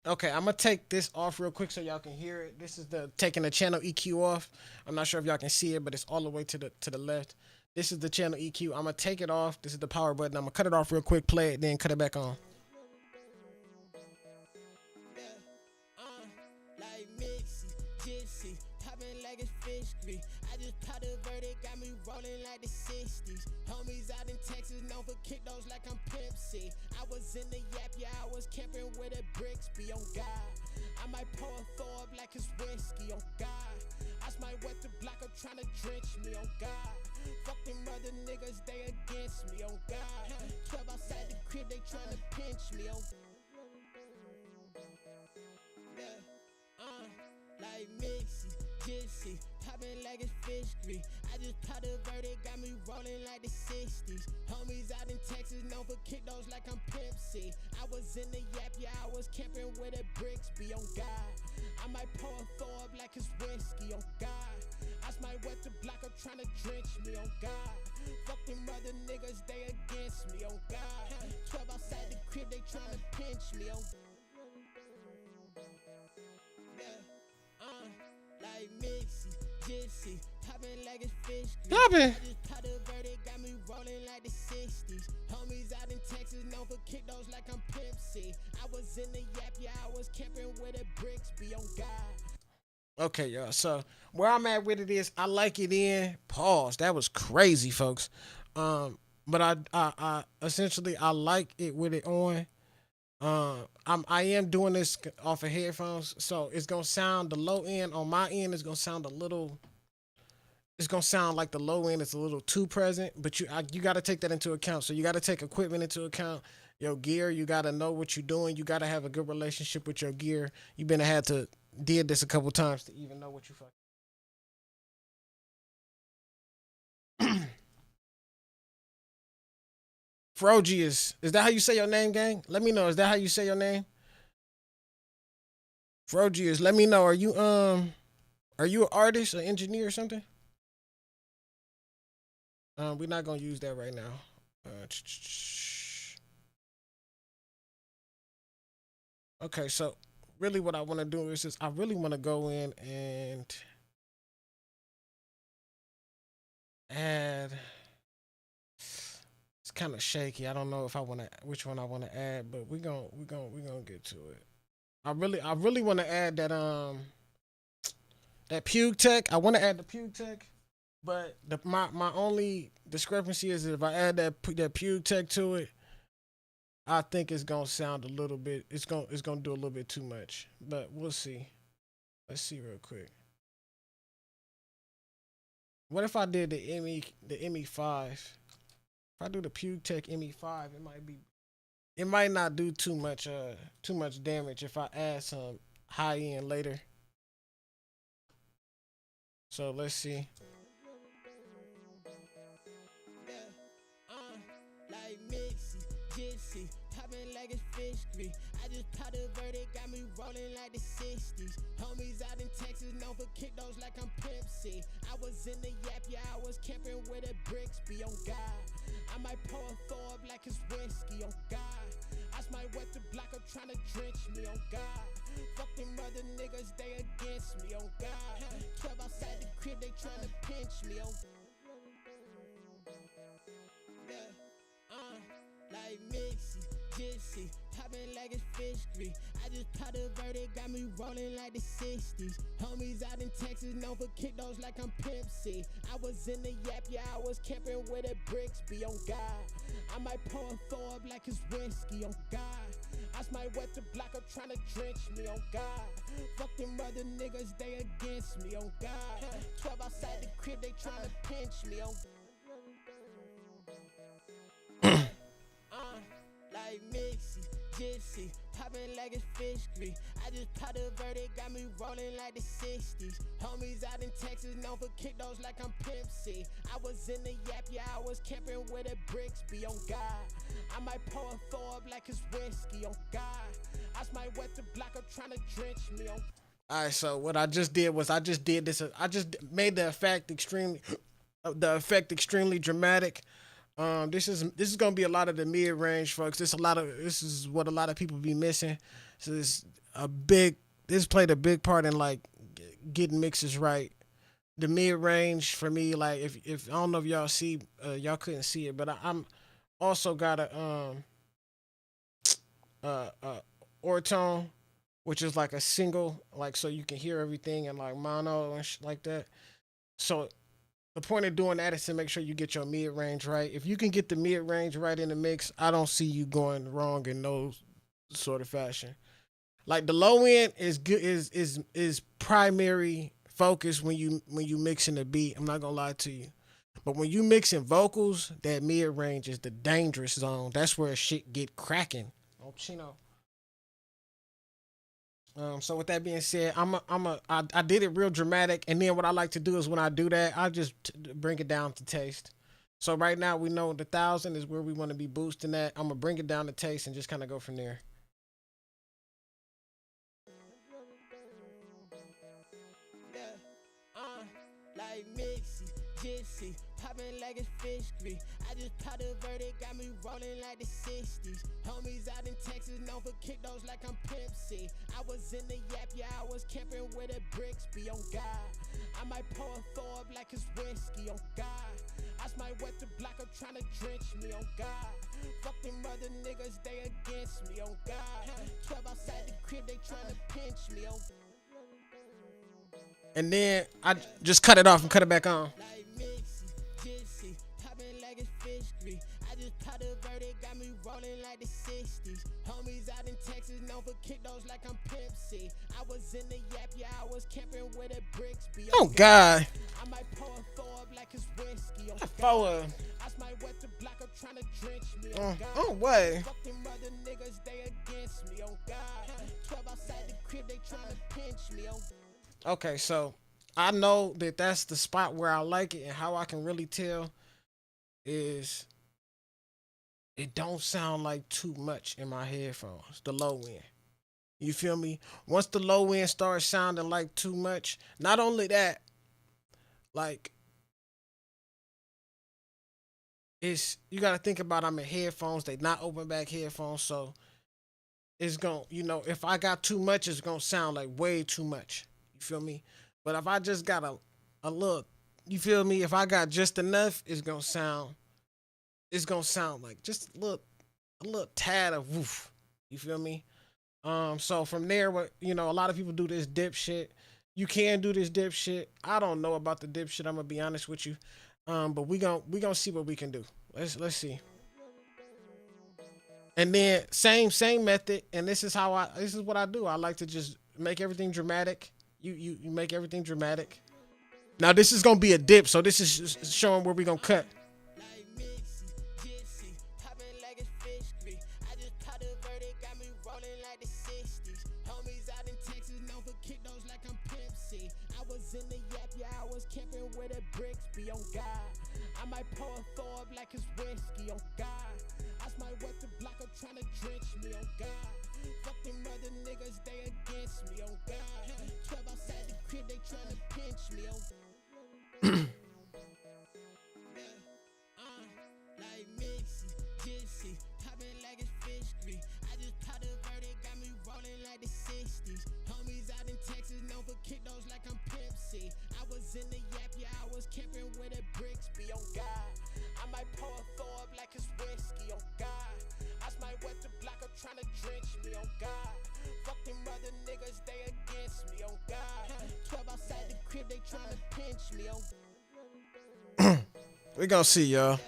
Okay, I'm gonna take this off real quick so y'all can hear it. This is the taking the channel EQ off. I'm not sure if y'all can see it, but it's all the way to the left. This is the channel EQ. I'm gonna take it off. This is the power button. I'm gonna cut it off real quick, play it, then cut it back on. Like Mixie, Gypsy, popping like it's fish grease. I just popped a verdict, got me rolling like the 60s. Homies out in Texas, known for kick those like I'm Pimp C. I was in the yap, yeah, I was camping with a bricks, be on God. I might pour a four up like it's whiskey, on God. I might wet the block up tryna drench me, on God. Fuck them other niggas, they against me, on God. 12 outside the crib, they tryna pinch me, on like Mixie, Gypsy, popping like it's fish grease. I just popped a verdict, got me rolling like the 60s. Homies out in Texas, known for kick those like I'm Pimp C. I was in the yap, yeah, I was camping with a bricks, be on God. I might pour a four up like it's whiskey, on God. I might wet the block up tryna drench me, on God. Fuck them other niggas, they against me, on God. 12 outside the crib, they tryna pinch me, on like Mixie, Gypsy, popping like it's fish grease. Poppin'. I just popped a verdict, got me rolling like the 60s. Homies out in Texas, known for kick those like I'm Pimp C. I was in the yap, yeah, I was camping with a bricks, be on God. Okay, y'all. So where I'm at with it is I like it in pause. That was crazy, folks. But I essentially I like it with it on. I am doing this off of headphones, so it's gonna sound the low end on my end is gonna sound a little. It's gonna sound like the low end is a little too present, but you got to take that into account. So you got to take equipment into account. Your gear, you got to know what you're doing. You got to have a good relationship with your gear. You've been had to did this a couple times to even know what you fucking. Frogius, is that how you say your name, gang? Let me know. Is that how you say your name? Frogius, let me know. Are you an artist, an engineer or something? We're not gonna use that right now. Okay, so really what I want to do is I really want to go in and add. It's kind of shaky. I don't know if I want to which one I want to add, but we gonna get to it. I really want to add that Puke Tech. I want to add the Puke Tech, but my only discrepancy is if I add that Puke Tech to it, I think it's gonna sound a little bit. It's gonna do a little bit too much, but we'll see. Let's see real quick. What if I did the ME5? If I do the Puke Tech ME5, it might not do too much damage if I add some high end later. So let's see. Like Mixy, Gypsy, popping like it's fish grease. I just popped a verdict, got me rolling like the 60s. Homies out in Texas, known for kick those like I'm Pimp C. I was in the yap, yeah, I was camping with a bricks, be on God. I might pour a throw up like it's whiskey, on God. I might wet the block up tryna drench me, on God. Fuck them other niggas, they against me, on God. 12 outside the crib, they tryna pinch me, on like Mixy, Gypsy, popping like it's fish grease. I just popped a verdict, got me rolling like the 60s. Homies out in Texas, known for kick those like I'm Pimp C. I was in the yap, yeah, I was camping with a bricks, be on God. I might pour a throw up like it's whiskey, on God. I might wet the block up tryna drench me, on God. Fuck them other niggas, they against me, on God. 12 outside the crib, they tryna pinch me, on like Mixy, Gypsy, popping like it's fish grease. I just popped a verdict, got me rolling like the 60s. Homies out in Texas, known for kick those like I'm Pimp C. I was in the yap, yeah, I was camping with a bricks, be on God. I might pour a throw up like it's whiskey, on God. I might wet the block up tryna drench me, on. All right, so what I just did was I just did this. I just made the effect extremely dramatic. This is gonna be a lot of the mid range, folks. This is what a lot of people be missing. So this played a big part in like getting mixes right. The mid range for me, like if I don't know if y'all see, y'all couldn't see it, but I'm also got a ortone, which is like a single, like so you can hear everything and like mono and like that. So the point of doing that is to make sure you get your mid range right. If you can get the mid range right in the mix, I don't see you going wrong in no sort of fashion. Like the low end is good is primary focus when you mixing the beat. I'm not gonna lie to you. But when you mixing vocals, that mid range is the dangerous zone. That's where shit get cracking. Oh, Chino. So with that being said, I did it real dramatic, and then what I like to do is when I do that, I just bring it down to taste. So right now we know the 1,000 is where we want to be boosting that. I'm gonna bring it down to taste and just kind of go from there. Like Mixy, Gypsy, popping like it's fish grease. I just popped a verdict, got me rolling like the 60s. Homies out in Texas, known for kick those like I'm Pimp C. I was in the yap, yeah, I was camping with a bricks, be on God. I might pour a throw up like it's whiskey, on God. I might wet the block up tryna drench me, on God. Fuck them other niggas, they against me, on God. 12 outside the crib, they tryna pinch me, on. And then I just cut it off and cut it back on. Like Mixy, Gypsy, popping like it's fish grease. I just popped a verdict, got me rolling like the 60s. Homies out in Texas, known for kick those like I'm Pimp C. I was in the yap, yeah, I was camping with a bricks, be Oh God. I might pour a throw up like it's whiskey, on Forward. I might wet the block up tryna drench me, on God. Oh way. Fuck them other niggas, they against me, on God. 12 outside the crib, they tryna pinch me, on. Okay, so I know that that's the spot where I like it, and how I can really tell is it don't sound like too much in my headphones, the low end. You feel me? Once the low end starts sounding like too much, not only that, like it's you gotta think about I'm in headphones, they not open back headphones, so it's gonna if I got too much, it's gonna sound like way too much. You feel me? But if I just got a look, you feel me? If I got just enough, it's gonna sound like just a little tad of woof. You feel me? So from there, what a lot of people do this dip shit. You can do this dip shit. I don't know about the dip shit. I'm gonna be honest with you. But we gonna see what we can do. Let's see. And then same method. And this is what I do. I like to just make everything dramatic. You make everything dramatic. Now this is gonna be a dip, so this is just showing where we gonna cut. Like Mixy, Gypsy, popping like it's fish grease. I just popped yeah, I was camping with the bricks, be on God. I might pour a throw up like it's whiskey, on God. I might wet the block up trying to drench me, on God. Fuck them other niggas, they against me, on God. 12 outside the crib, they trying to pinch me, on God. Like Mixy, Jissy, poppin' like it's fish grease. I just popped a verdict, got me rolling like the 60s. Homies out in Texas, known for kick those like I'm Pimp C. I was in the yap, yeah, I was camping with the bricks, be on God. I might pour a throw up like it's whiskey, on God. I might wet the block up trying to drench me, on God. Fuck them other niggas, they against me, on God. 12 outside the crib, they trying to pinch me, on We gonna see, y'all.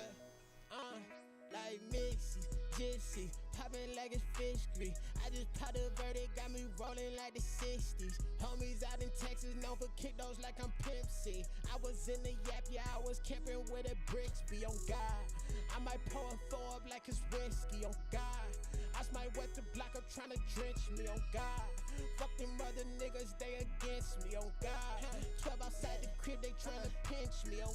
like Mixy, Jissy, poppin' like it's fish grease. I just popped a verdict, got me rolling like the 60s. Homies out in Texas, known for kick those like I'm Pimp C. I was in the yap, yeah, I was camping with the bricks, be on God. I might pour a throw up like it's whiskey, on God. I might wet the block up trying to drench me, on God. Fuck them other niggas, they against me, on God. 12 outside the crib, they trying to pinch me, on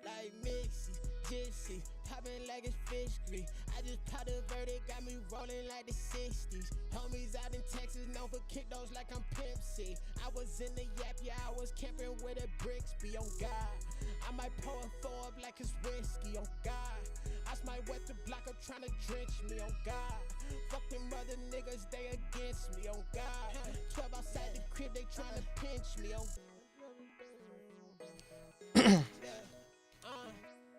like Mixy, Jissy, poppin' like it's fish grease. I just popped a verdict, got me rolling like the 60s. Homies out in Texas, known for kick those like I'm Pimp C. I was in the yap, yeah, I was camping with the bricks, be on God. I might pour a throw up like it's whiskey, on God. I might wet the block up trying to drench me, on God. Fuck them other niggas, they against me, on God. 12 outside the crib, they trying to pinch me, on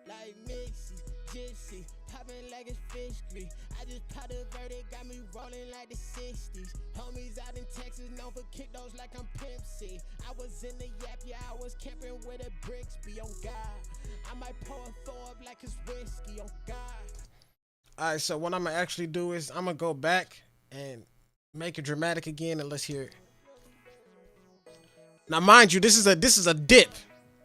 like Mixy, Jissy, poppin' like it's fish grease. I just popped a verdict, got me rolling like the 60s. Homies out in Texas, known for kick those like I'm Pimp C. I was in the yap, yeah, I was camping with the bricks, be on God. I might pour a throw up like it's whiskey, on God. Alright, so what I'm gonna actually do is I'm gonna go back and make it dramatic again, and let's hear it. Now, mind you, this is a dip.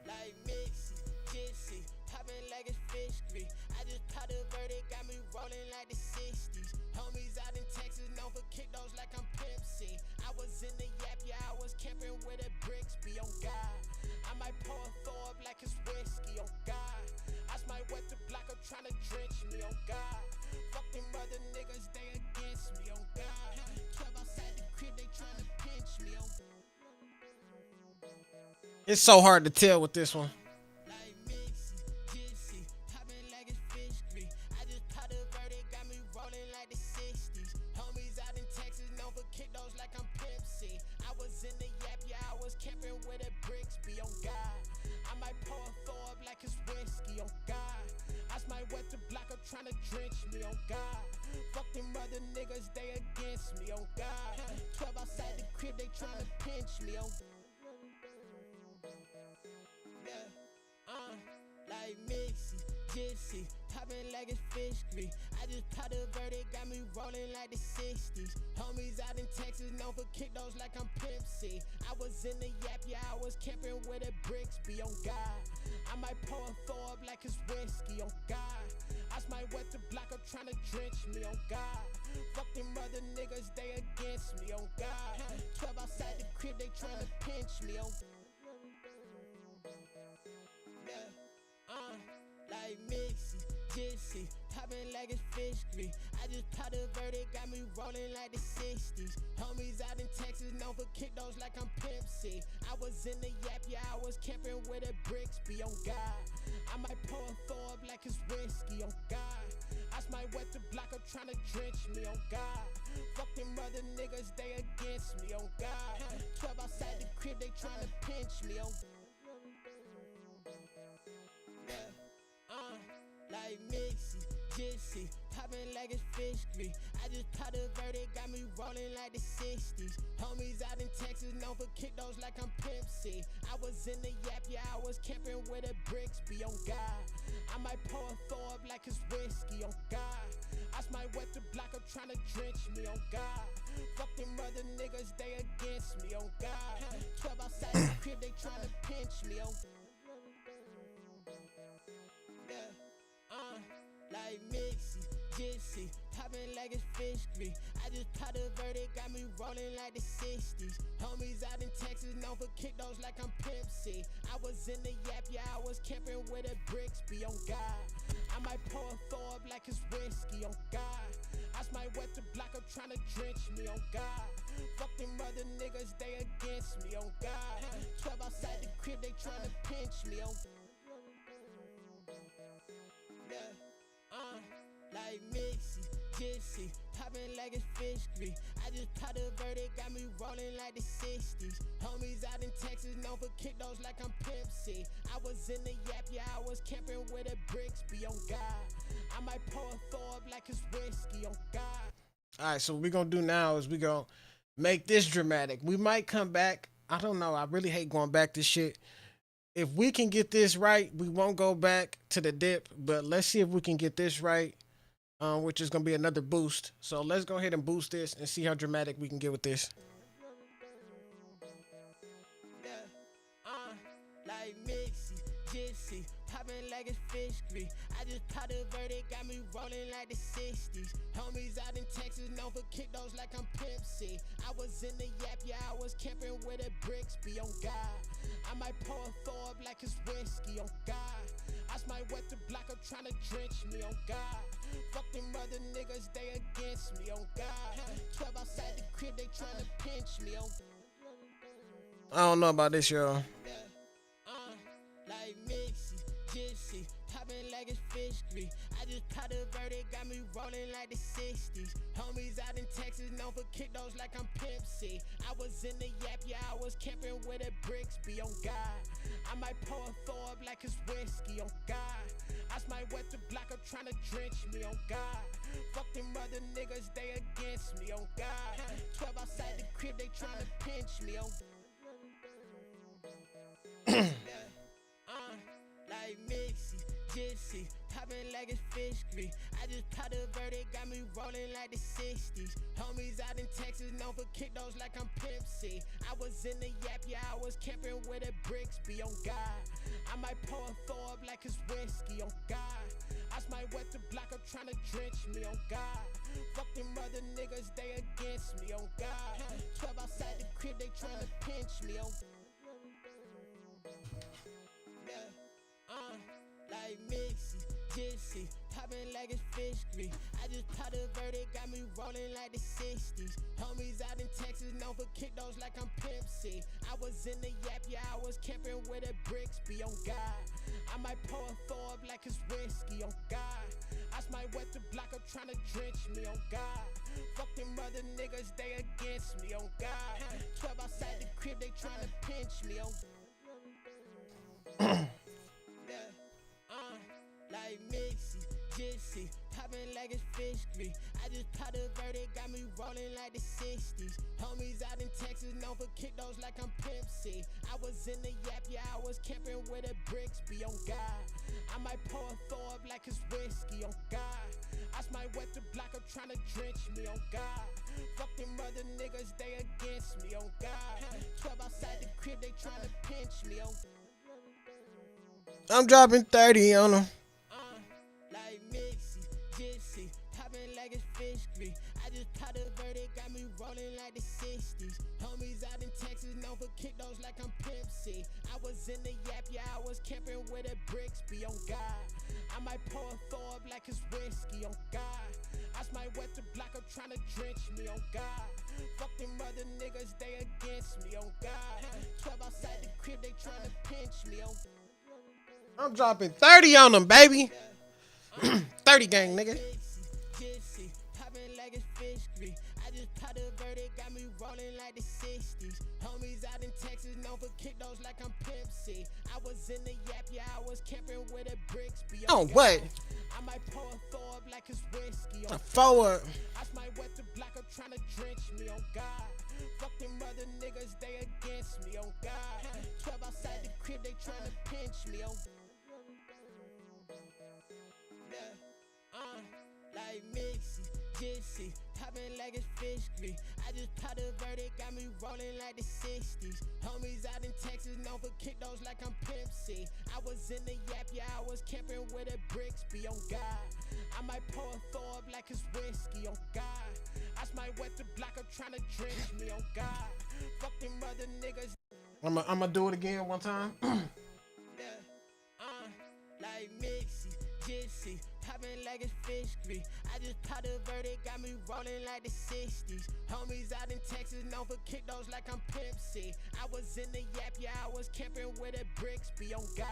Like Mixy, Jissy, poppin' like it's fish grease. I just popped a verdict, got me rolling like the 60s. Homies out in Texas, known for kick those like I'm Pimp C. I was in the yap, yeah, I was camping with the bricks, be on God. I might pour a throw up like it's whiskey, on God. I might wet the block up trying to drench me, on God. Fuck them other niggas, they against me, on God. 12 outside the crib, they trying to pinch me, on It's so hard to tell with this one. like Mixy, Jissy, poppin' like it's fish grease. I just popped a verdict, got me rolling like the 60s. Homies out in Texas, known for kick those like I'm Pimp C. I was in the yap, yeah, I was camping with the bricks, be on God. I might pour a throw up like it's whiskey, on God. I might wet the block up trying to drench me, on God. Fuck them other niggas, they against me, on God. 12 outside the crib, they trying to pinch me, on like Mixy, Jissy, poppin' like it's fish grease. I just popped a verdict, got me rolling like the 60s. Homies out in Texas, known for kick those like I'm Pimp C. I was in the yap, yeah, I was camping with the bricks, be on God. I might pour a throw up like it's whiskey, on God. I might wet the block up trying to drench me, on God. Fuck them other niggas, they against me, on God. 12 outside the crib, they trying to pinch me, on like Mixy, Jissy, poppin' like it's fish grease. I just popped a verdict, got me rolling like the 60s. Homies out in Texas, known for kick those like I'm Pimp C. I was in the yap, yeah, I was camping with the bricks, be on God. I might pour a throw up like it's whiskey, on God. I might wet the block up trying to drench me, on God. Fuck them other niggas, they against me, on God. 12 outside the crib, they trying to pinch me, on like Mixy, Jissy, poppin' like it's fish grease. I just popped a verdict, got me rolling like the 60s. Homies out in Texas, known for kick those like I'm Pimp C. I was in the yap, yeah, I was camping with the bricks, be on God. I might pour a throw up like it's whiskey, on God. I might wet the block up trying to drench me, on God. Fuck them other niggas, they against me, on God. 12 outside the crib, they trying to pinch me, on like Mixy, Jissy, popping like it's fish grease. I just popped a verdict, got me rolling like the 60s. Homies out in Texas, known for kick those like I'm Pimp C. I was in the yap, yeah, I was camping with a Brixby on God. I might pour a throw up like it's whiskey on God. I might wet the block up tryna drench me on God. Fuck them other niggas, they against me on God. 12 outside the crib, they tryna pinch me on. Yeah, like Mixie, Gypsy, popping like it's fish grease. I just popped a verdict, got me rolling like the 60s. Homies out in Texas, known for kick those like I'm Pimp C. I was in the yap, yeah, I was camping with a Brixby on God. I might pour a throw up like it's whiskey on God. All right, so what we gonna do now is we gonna make this dramatic. We might come back. I don't know. I really hate going back to shit. If we can get this right, we won't go back to the dip. But let's see if we can get this right, which is gonna be another boost. So let's go ahead and boost this and see how dramatic we can get with this. Like Mixie, Gypsy, popping like it's fish grease. I just popped a verdict, got me rolling like the 60s. Homies out in Texas, known for kick those like I'm Pimp C. I was in the yap, yeah, I was camping with a Brixby on God. I might pour a throw up like it's whiskey on God. I might wet the block up tryna drench me on God. Fuck them other niggas, they against me on God. 12 outside the crib, they tryna pinch me on. I don't know about this, y'all. Like Mixie, Gypsy, popping like it's fish grease. I just popped a verdict, got me rolling like the 60s. Homies out in Texas, known for kick those like I'm Pimp C. I was in the yap, yeah, I was camping with a Brixby on God. I might pour a throw up like it's whiskey on God. I might wet the block up tryna drench me on God. Fuck them other niggas, they against me on God. 12 outside the crib, they tryna pinch me on. Like Mixie, Gypsy, popping like it's fish grease. I just popped a verdict, got me rolling like the 60s. Homies out in Texas, known for kick those like I'm Pimp C. I was in the yap, yeah, I was camping with a Brixby on God. I might pour a throw up like it's whiskey on God. I might wet the block up tryna drench me on God. Fuck them other niggas, they against me on God. 12 outside the crib, they tryna pinch me on. Like Mixie, Gypsy, popping like it's fish grease. I just popped a verdict, got me rolling like the 60s. Homies out in Texas, known for kick those like I'm Pimp C. I was in the yap, yeah, I was camping with a Brixby on God. I might pour a throw up like it's whiskey on God. I might wet the block up tryna drench me on God. Fuck them other niggas, they against me on God. 12 outside the crib, they tryna pinch me on. Like Mixie, Gypsy, popping like it's fish grease. I just popped a verdict, got me rolling like the 60s. Homies out in Texas, known for kick those like I'm Pimp C. I was in the yap, yeah, I was camping with a Brixby on God. I might pour a throw up like it's whiskey on God. I might wet the block up tryna drench me on God. Fuck them other niggas, they against me on God. 12 outside the crib, they tryna pinch me on. I'm dropping 30 on them. Like Mixie, Gypsy, popping like it's fish grease. I just popped a verdict, got me rolling like the 60s. Homies out in Texas, known for kick those like I'm Pimp C. I was in the yap, yeah, I was camping with a Brixby on God. I might pour a throw up like it's whiskey on God. I might wet the block up tryna drench me on God. Fuck them other niggas, they against me on God. 12 outside the crib, they tryna pinch me on. I'm dropping 30 on them, baby. 30 gang, nigga. Gypsy, popping like it's fish grease. I just popped a verdict, got me rolling like the 60s. Homies out in Texas, known for kick those like I'm Pimp C. I was in the yap, yeah, I was camping with a Brixby. Oh, what? I might pour a throw up like it's whiskey on Forward. I might wet the block up tryna drench me on God. Fuck them other niggas, they against me on God. 12 outside the crib, they tryna pinch me on. Like Mixie, Gypsy, popping like it's fish grease. I just popped a verdict, got me rolling. rolling like the 60s. Homies out in Texas known for kick those like I'm Pimp C. I was in the yap, yeah, I was camping with a bricks be on God. I might pour a Thor up like it's whiskey on God. I might wet the block up trying to drench me on God. Fuck them other niggas. I'm do it again one time. Yeah, like Mixie, Gypsy, poppin' like it's fish grease. I just popped a verdict, got me rolling like the 60s. Homies out in Texas known for kick those like I'm Pimp C. I was in the yap, yeah, I was camping with a bricks be on God.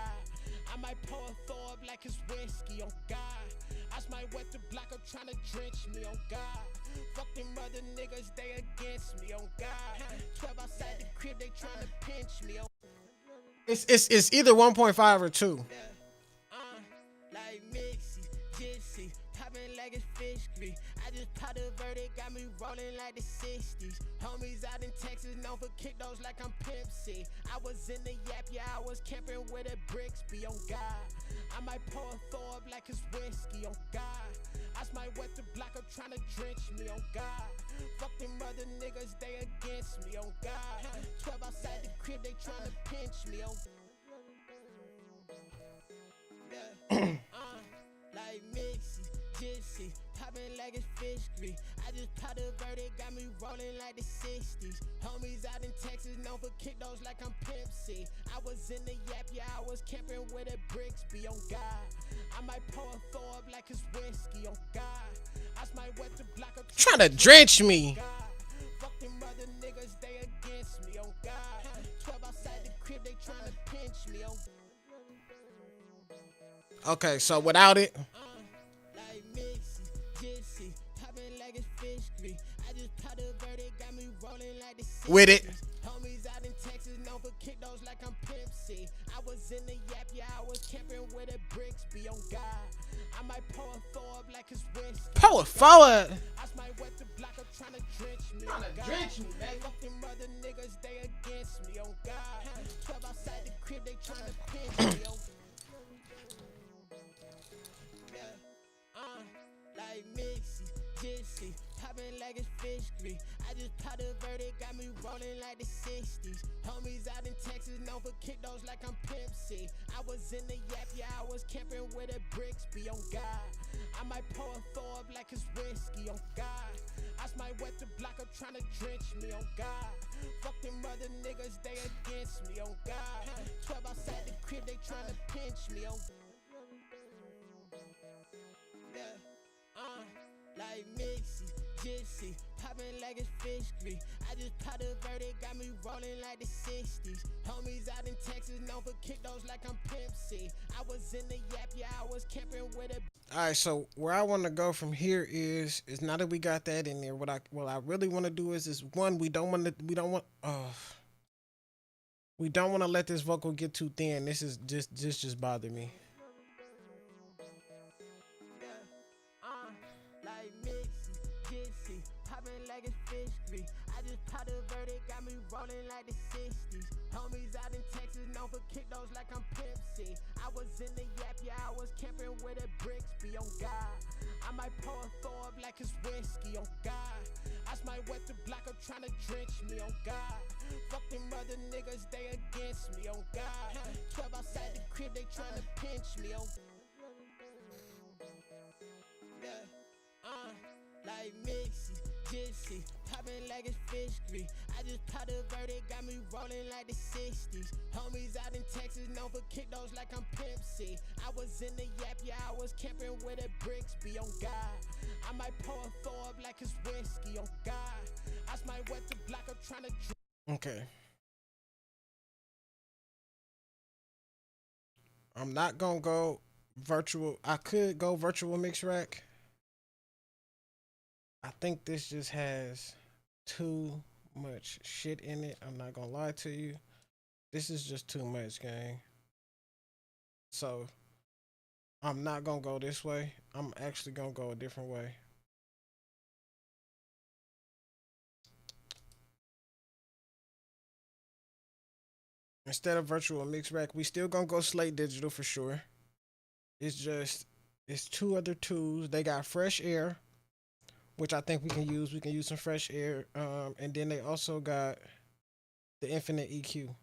I might pour a Thor up like it's whiskey on God. I might wet the block up tryna drench me on God. Fuck them other niggas, they against me on God. 12 outside the crib, they tryna pinch me on. It's either 1.5 or 2. Like Mixie, Gypsy, poppin' like it's fish grease. I just popped a verdict, got me rolling like the 60s. Homies out in Texas known for kick those like I'm Pimp C. I was in the yap, yeah, I was camping with a bricks be on God. I might pour a Thor up like it's whiskey on God. I might wet the block up tryna drench me on God. Fuck them other niggas, they against me on God. 12 outside the crib, they tryna pinch me on. Yeah, like Mixie, Gypsy, poppin' like it's fish grease. I just popped a verdict, got me rolling like the 60s. Homies out in Texas known for kick those like I'm Pimp C. I was in the yap, yeah, I was camping with a bricks be on God. I might pour a Thor up like it's whiskey on God. I might wet the block up Trying to drench me. Fuck them other niggas, they against me on God. 12 outside the crib, they tryna pinch me on. Okay, so without it, Like Mixie, Gypsy, poppin' like it's fish grease. I just popped a verdict, got me rolling like the 60s. with it. Homies out in Texas known for kick those like I'm Pimp C. I was in the yap, yeah, I was camping with a bricks be on God. I might pour a Thor up like it's whiskey. Pull it forward. I might wet the block up tryna drench me on Tryna God. drench me, baby. Fuck them other niggas, they against me on God. 12 outside the crib, they tryna pinch me on. Like Mixie, Gypsy, poppin' like it's fish grease. I just popped a verdict, got me rolling like the 60s. Homies out in Texas known for kick those like I'm Pimp C. I was in the yap, yeah, I was camping with a bricks be on God. I might pour a Thor up like it's whiskey on God. I might wet the block up tryna drench me on God. Fuck them other niggas, they against me on God. 12 outside the crib, they tryna pinch me on. Like Mixie, Gypsy, poppin' like it's fish grease. I just popped a verdict, got me rolling like the 60s. Homies out in Texas known for kick those like I'm Pimp C. I was in the yap, yeah, I was camping with a. All right, so where I want to go from here is now that we got that in there, what I really want to do is one, we don't want to let this vocal get too thin. This just bother me. Like Mixie, Gypsy, poppin' like it's fish grease. I just popped a verdict, got me rolling like the 60s. Homies out in Texas known for kick those like I'm Pimp C. I was in the yap, yeah, I was camping with a bricks be on God. I might pour a Thor up like it's whiskey on God. I might wet the block up tryna drench me on God. Fuck them other niggas, they against me on God. 12 outside the crib, they tryna pinch me on. Like Mixie, Gypsy, poppin' like it's fish grease. I just popped a verdict, got me rolling like the 60s. Homies out in Texas known for kick those like I'm Pimp C. I was in the yap, yeah, I was camping with a bricks be on God. I might pour a Thor up like it's whiskey on God. I might wet the block up tryna. Okay. I'm not gonna go virtual. I could go virtual mix rack. I think this just has too much shit in it. I'm not gonna lie to you. This is just too much, gang. So I'm not gonna go this way. I'm actually gonna go a different way. Instead of virtual mix rack, we still gonna go Slate Digital for sure. It's two other tools. They got Fresh Air, which I think we can use. We can use some Fresh Air. And then they also got The infinite EQ.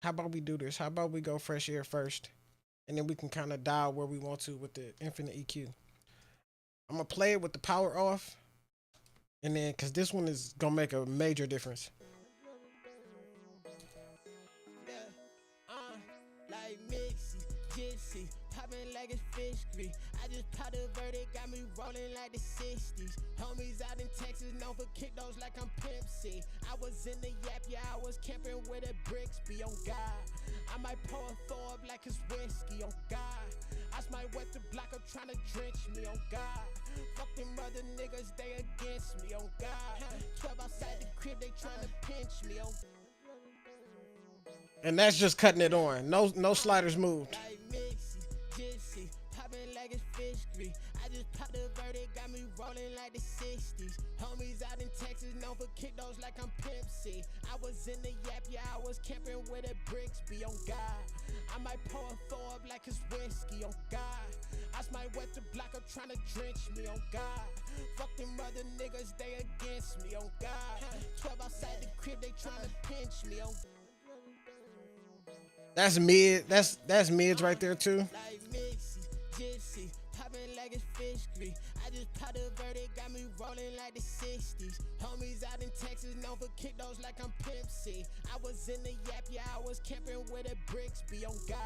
How about we do this? How about we go fresh air first, and then we can kind of dial where we want to with the infinite EQ. I'm gonna play it with the power off, and then because this one is gonna make a major difference. Like Mixie, Gypsy, popping like it's fish grease. I just popped a verdict, got me rolling like the 60s. Homies out in Texas, known for kick those like I'm Pimp C. I was in the Yap, yeah, I was camping with the bricks, be on God. I might pour a four up like it's whiskey, on God. I might wet the block up trying to drench me, on God. Fuck them other niggas, they against me, on God. 12 outside the crib, they trying to pinch me, on God. And that's just cutting it on. No sliders moved. Like Mixie, Gypsy, popping like it's fish grease. I just popped a verdict, got me rolling like the 60s. Homies out in Texas, known for kick those like I'm Pimp C. I was in the Yap, yeah, I was camping with the bricks, be on God. I might pour a four up like it's whiskey, on God. I might wet the block up trying to drench me, on God. Fuck them other niggas, they against me, on God. 12 outside the crib, they trying to pinch me, on God. That's mid. That's mids right there too. Like Mixie, Gypsy, popping like it's fish grease. I just popped a verdict, got me rolling like the 60s. Homies out in Texas, known for kick those like I'm Pimp C. I was in the Yap, yeah, I was camping with the bricks, be on God.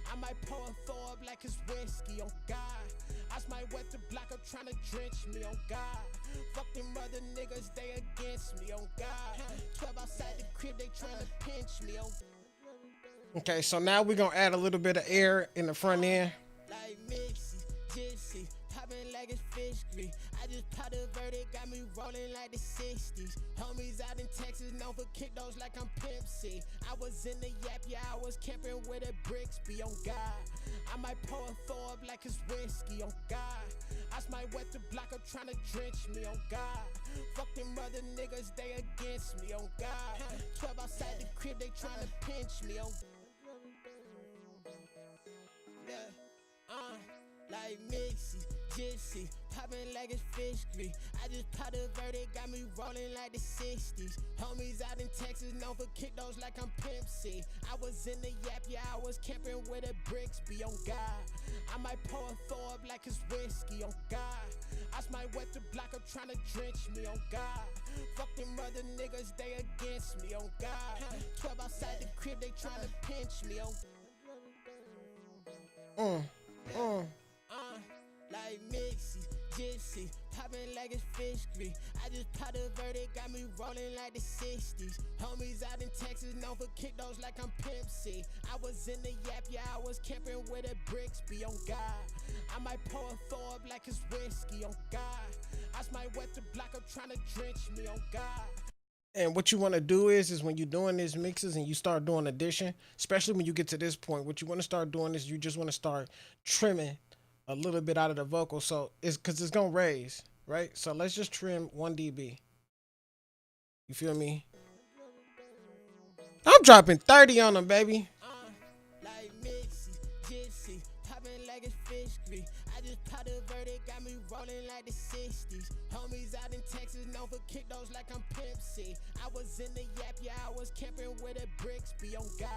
I might pour a four up like it's whiskey, on God. I might wet the block up trying to drench me, on God. Fuck them other niggas, they against me, on God. 12 outside the crib, they trying to pinch me, on God. Okay, so now we're gonna add a little bit of air in the front end. Like Mixie, Gypsy, popping like it's fish grease. I just popped a verdict, got me rolling like the 60s. Homies out in Texas, known for kick those like I'm Pimp C. I was in the Yap, yeah, I was camping with the bricks, be on God. I might pour a four up like it's whiskey, on God. I might wet the block up trying to drench me, on God. Fuck them other niggas, they against me, on God. 12 outside the crib, they trying to pinch me, on God. Like Mixie, Gypsy, popping like it's fish grease. I just popped a verdict, got me rolling like the 60s. Homies out in Texas, known for kick those like I'm Pimp C. I was in the Yap, yeah, I was camping with the bricks, be on God. I might pour a four up like it's whiskey, on God. I might wet the block up trying to drench me, on God. Fuck them other niggas, they against me, on God. 12 outside the crib, they trying to pinch me, on God. Like Mixie, Gypsy, popping like it's fish grease. I just popped a verdict, got me rolling like the 60s. Homies out in Texas, known for kick those like I'm Pimp C. I was in the Yap, yeah, I was camping with the bricks, be on God. I might pour a four up like it's whiskey, on God. I might wet the block up trying to drench me, on God. And what you want to do is when you're doing these mixes and you start doing addition, especially when you get to this point, what you want to start doing is you just want to start trimming a little bit out of the vocal. So it's because it's going to raise, right? So let's just trim 1 dB. You feel me? I'm dropping 30 on them, baby. Like Mixie, Gypsy, popping like it's fish grease. I just popped a verdict, got me rolling like the 60s. Homies out in Texas, known for kick those like I'm Pimp C. I was in the Yap, yeah, I was camping with the bricks, be on God.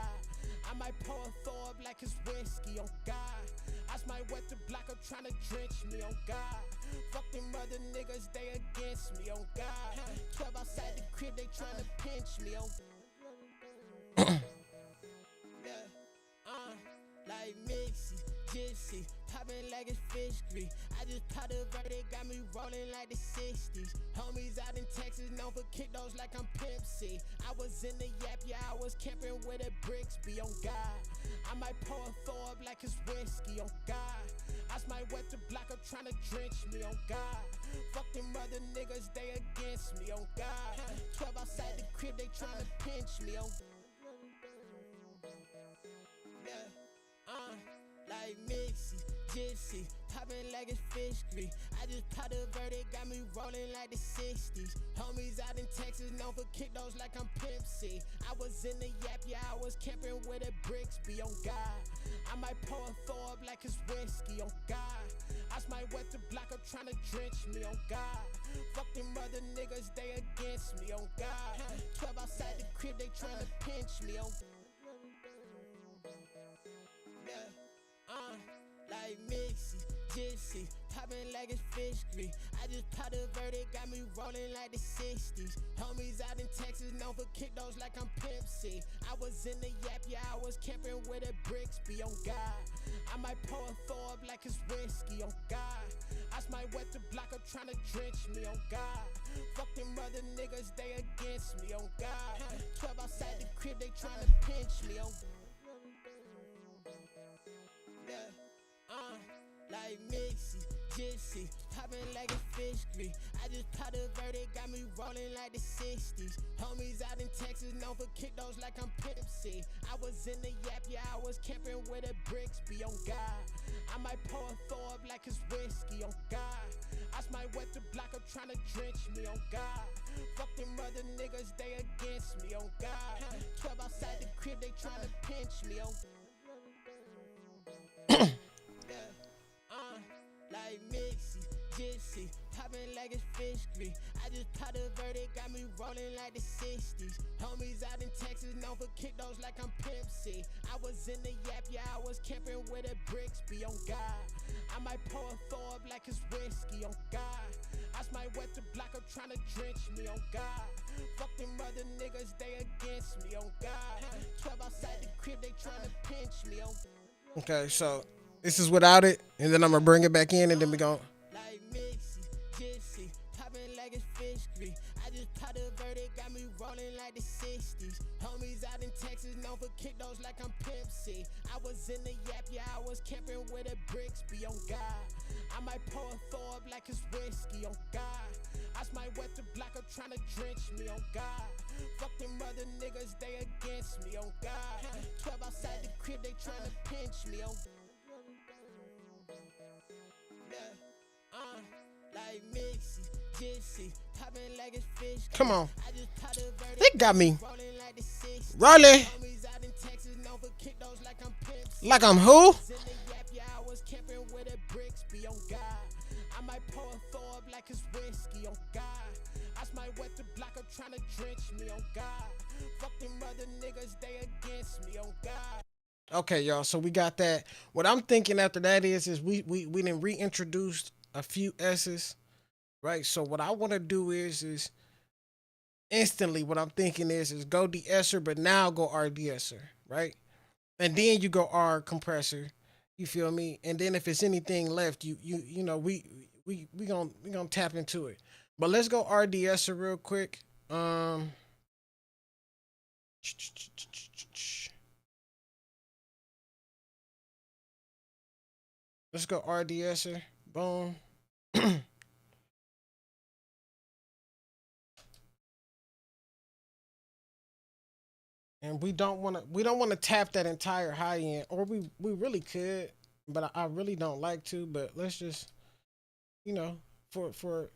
I might pour a four up like it's whiskey, on God. I might wet the block up trying to drench me, on God. Fuck them other niggas, they against me, on God. 12 outside the crib, they trying to pinch me, on God. Like Mixie, Gypsy, popping like it's fish grease. I just popped a verdict, got me rolling like the 60s. Homies out in Texas, known for kick those like I'm Pimp C. I was in the Yap, yeah, I was camping with the bricks, be on God. I might pour a four up like it's whiskey, on God. I might wet the block up trying to drench me, on God. Fuck them other niggas, they against me, on God. 12 outside the crib, they trying to pinch me, on God. Like Mixie, Gypsy, popping like it's fish grease. I just pot of verde, got me rolling like the 60s. Homies out in Texas, known for kick those like I'm Pimp C. I was in the yap, yeah, I was camping with the bricks, be on God. I might pour a four up like it's whiskey, on God. I might wet the block up tryna drench me, on God. Fuck them other niggas, they against me, on God. 12 outside the crib, they tryna pinch me, on yeah, like Mixie, Gypsy, poppin' like it's fish grease. I just popped a verde, got me rolling like the 60s. Homies out in Texas, known for kick those like I'm Pimp C. I was in the yap, yeah, I was camping with the bricks, be on God. I might pour a four up like it's whiskey, on God. I might wet the block up tryna drench me, on God. Fuck them other niggas, they against me, on God. 12 outside the crib, they tryna pinch me, on yeah, like Mixie, Gypsy, poppin' like it's fish grease. I just popped a verde, got me rolling like the 60s. Homies out in Texas, known for kick those like I'm Pimp C. I was in the yap, yeah, I was camping with the bricks, be on God. I might pour a four up like it's whiskey, on God. I might wet the block up tryna drench me, on God. Fuck them other niggas, they against me, on God. 12 outside the crib, they tryna pinch me, on like Mixie, Gypsy, poppin' like it's fish grease. I just popped a verde, got me rolling like the 60s. Homies out in Texas, known for kick those like I'm Pimp C. I was in the yap, yeah, I was camping with the bricks, be on God. I might pour a four up like it's whiskey, on God. I might wet the block up tryna drench me, on God. Fuck them other niggas, they against me, on God. 12 outside the crib, they tryna pinch me, on Okay, so this is without it, and then I'm gonna bring it back in, and then we gon' like Mixie, Gypsy, poppin' like it's fish grease. I just popped a verde, got me rolling like the 60s. Homies out in Texas, known for kick those like I'm Pimp C. I was in the yap, yeah, I was camping with the bricks, be on God. I might pour a four up like it's whiskey, on God. I might wet the block up tryna drench me, on God. Fuck them other niggas, they against me, on God. 12 outside the crib, they tryna pinch me, on like Mixie, Gypsy, poppin' like it's fish. come on. I just popped a verde, They got me rolling like the 60s. rolling Homies out in Texas, known for kick those like I'm Pimp C. like I'm who? In the yap, yeah, I was camping with the bricks, be on God. I might pour a four up like it's whiskey, on God. I might wet the block up tryna drench me, on God. Fuck them other niggas, they against me, on God. Okay, y'all. So we got that. What I'm thinking after that is we didn't reintroduced a few S's, right? So what I want to do is instantly what I'm thinking is go de-esser, but now go RDSer, right? And then you go R compressor. You feel me? And then if it's anything left, you know we gonna tap into it. But let's go RDSer real quick. Let's go RDSer. Boom. And we don't wanna tap that entire high end, or we really could, but I really don't like to. But let's just you know for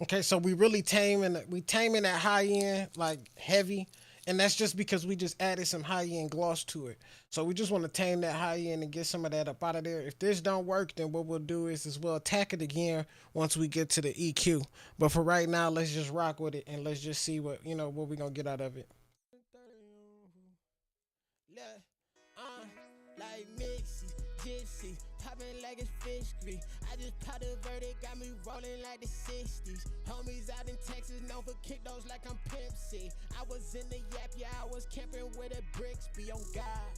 okay, so we really taming that high end like heavy, And that's just because we just added some high end gloss to it. So we just want to tame that high end and get some of that up out of there. If this don't work, then what we'll do is we'll attack it again once we get to the EQ. But for right now, let's just rock with it and let's just see what we're gonna get out of it. Look, like Mixie, Gypsy, popping like it's fish grease. I just popped a verdict, got me rolling like the 60s. Homies out in Texas, known for kick those like I'm Pimp C. I was in the yap, yeah, I was camping with the bricks, be on God.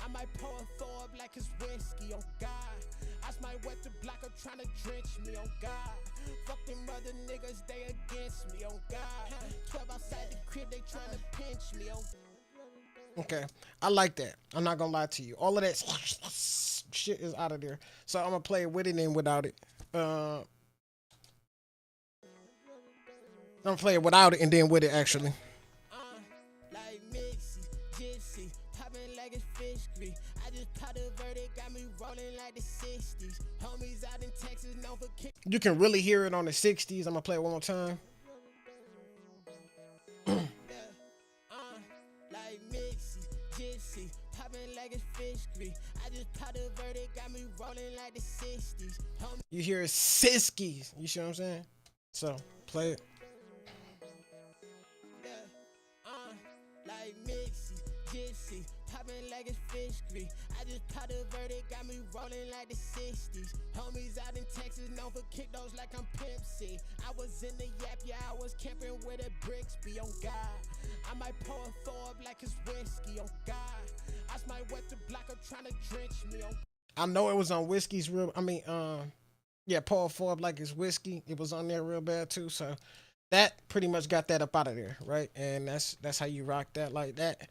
I might pour a four up like it's whiskey, on God. I might wet the block up trying to drench me, on God. Fuck them other niggas, they against me, on God. 12 outside the crib, they trying to pinch me, on God. Okay, I like that. I'm not gonna lie to you. All of that shit is out of there. So I'm gonna play it with it and without it. I'm gonna play it without it and then with it actually. Like Mixie, Gypsy, popping like it's fish grease. I just popped a verdict, got me rolling like the 60s. Homies out in Texas, known for kick. You can really hear it on the 60s. I'm gonna play it one more time. Like Mixie, Gypsy, popping like it's fish grease. I just popped a verdict, got me rolling like the 60s. Homies You hear Siskies. You see what I'm saying? So play it. like Mixie, Gypsy, popping like it's fish grease. I just popped a verdict, got me rolling like the 60s. Homies out in Texas, known for kick those like I'm Pimp C. I was in the yap, yeah, I was camping with the bricks, be on God. I might pour a four up like it's whiskey, on God. I might wet the block up trying to drench me, on I know it was on Whiskey's real. Yeah, Paul Forbes like his whiskey. It was on there real bad too. So that pretty much got that up out of there, right? And that's how you rock that like that.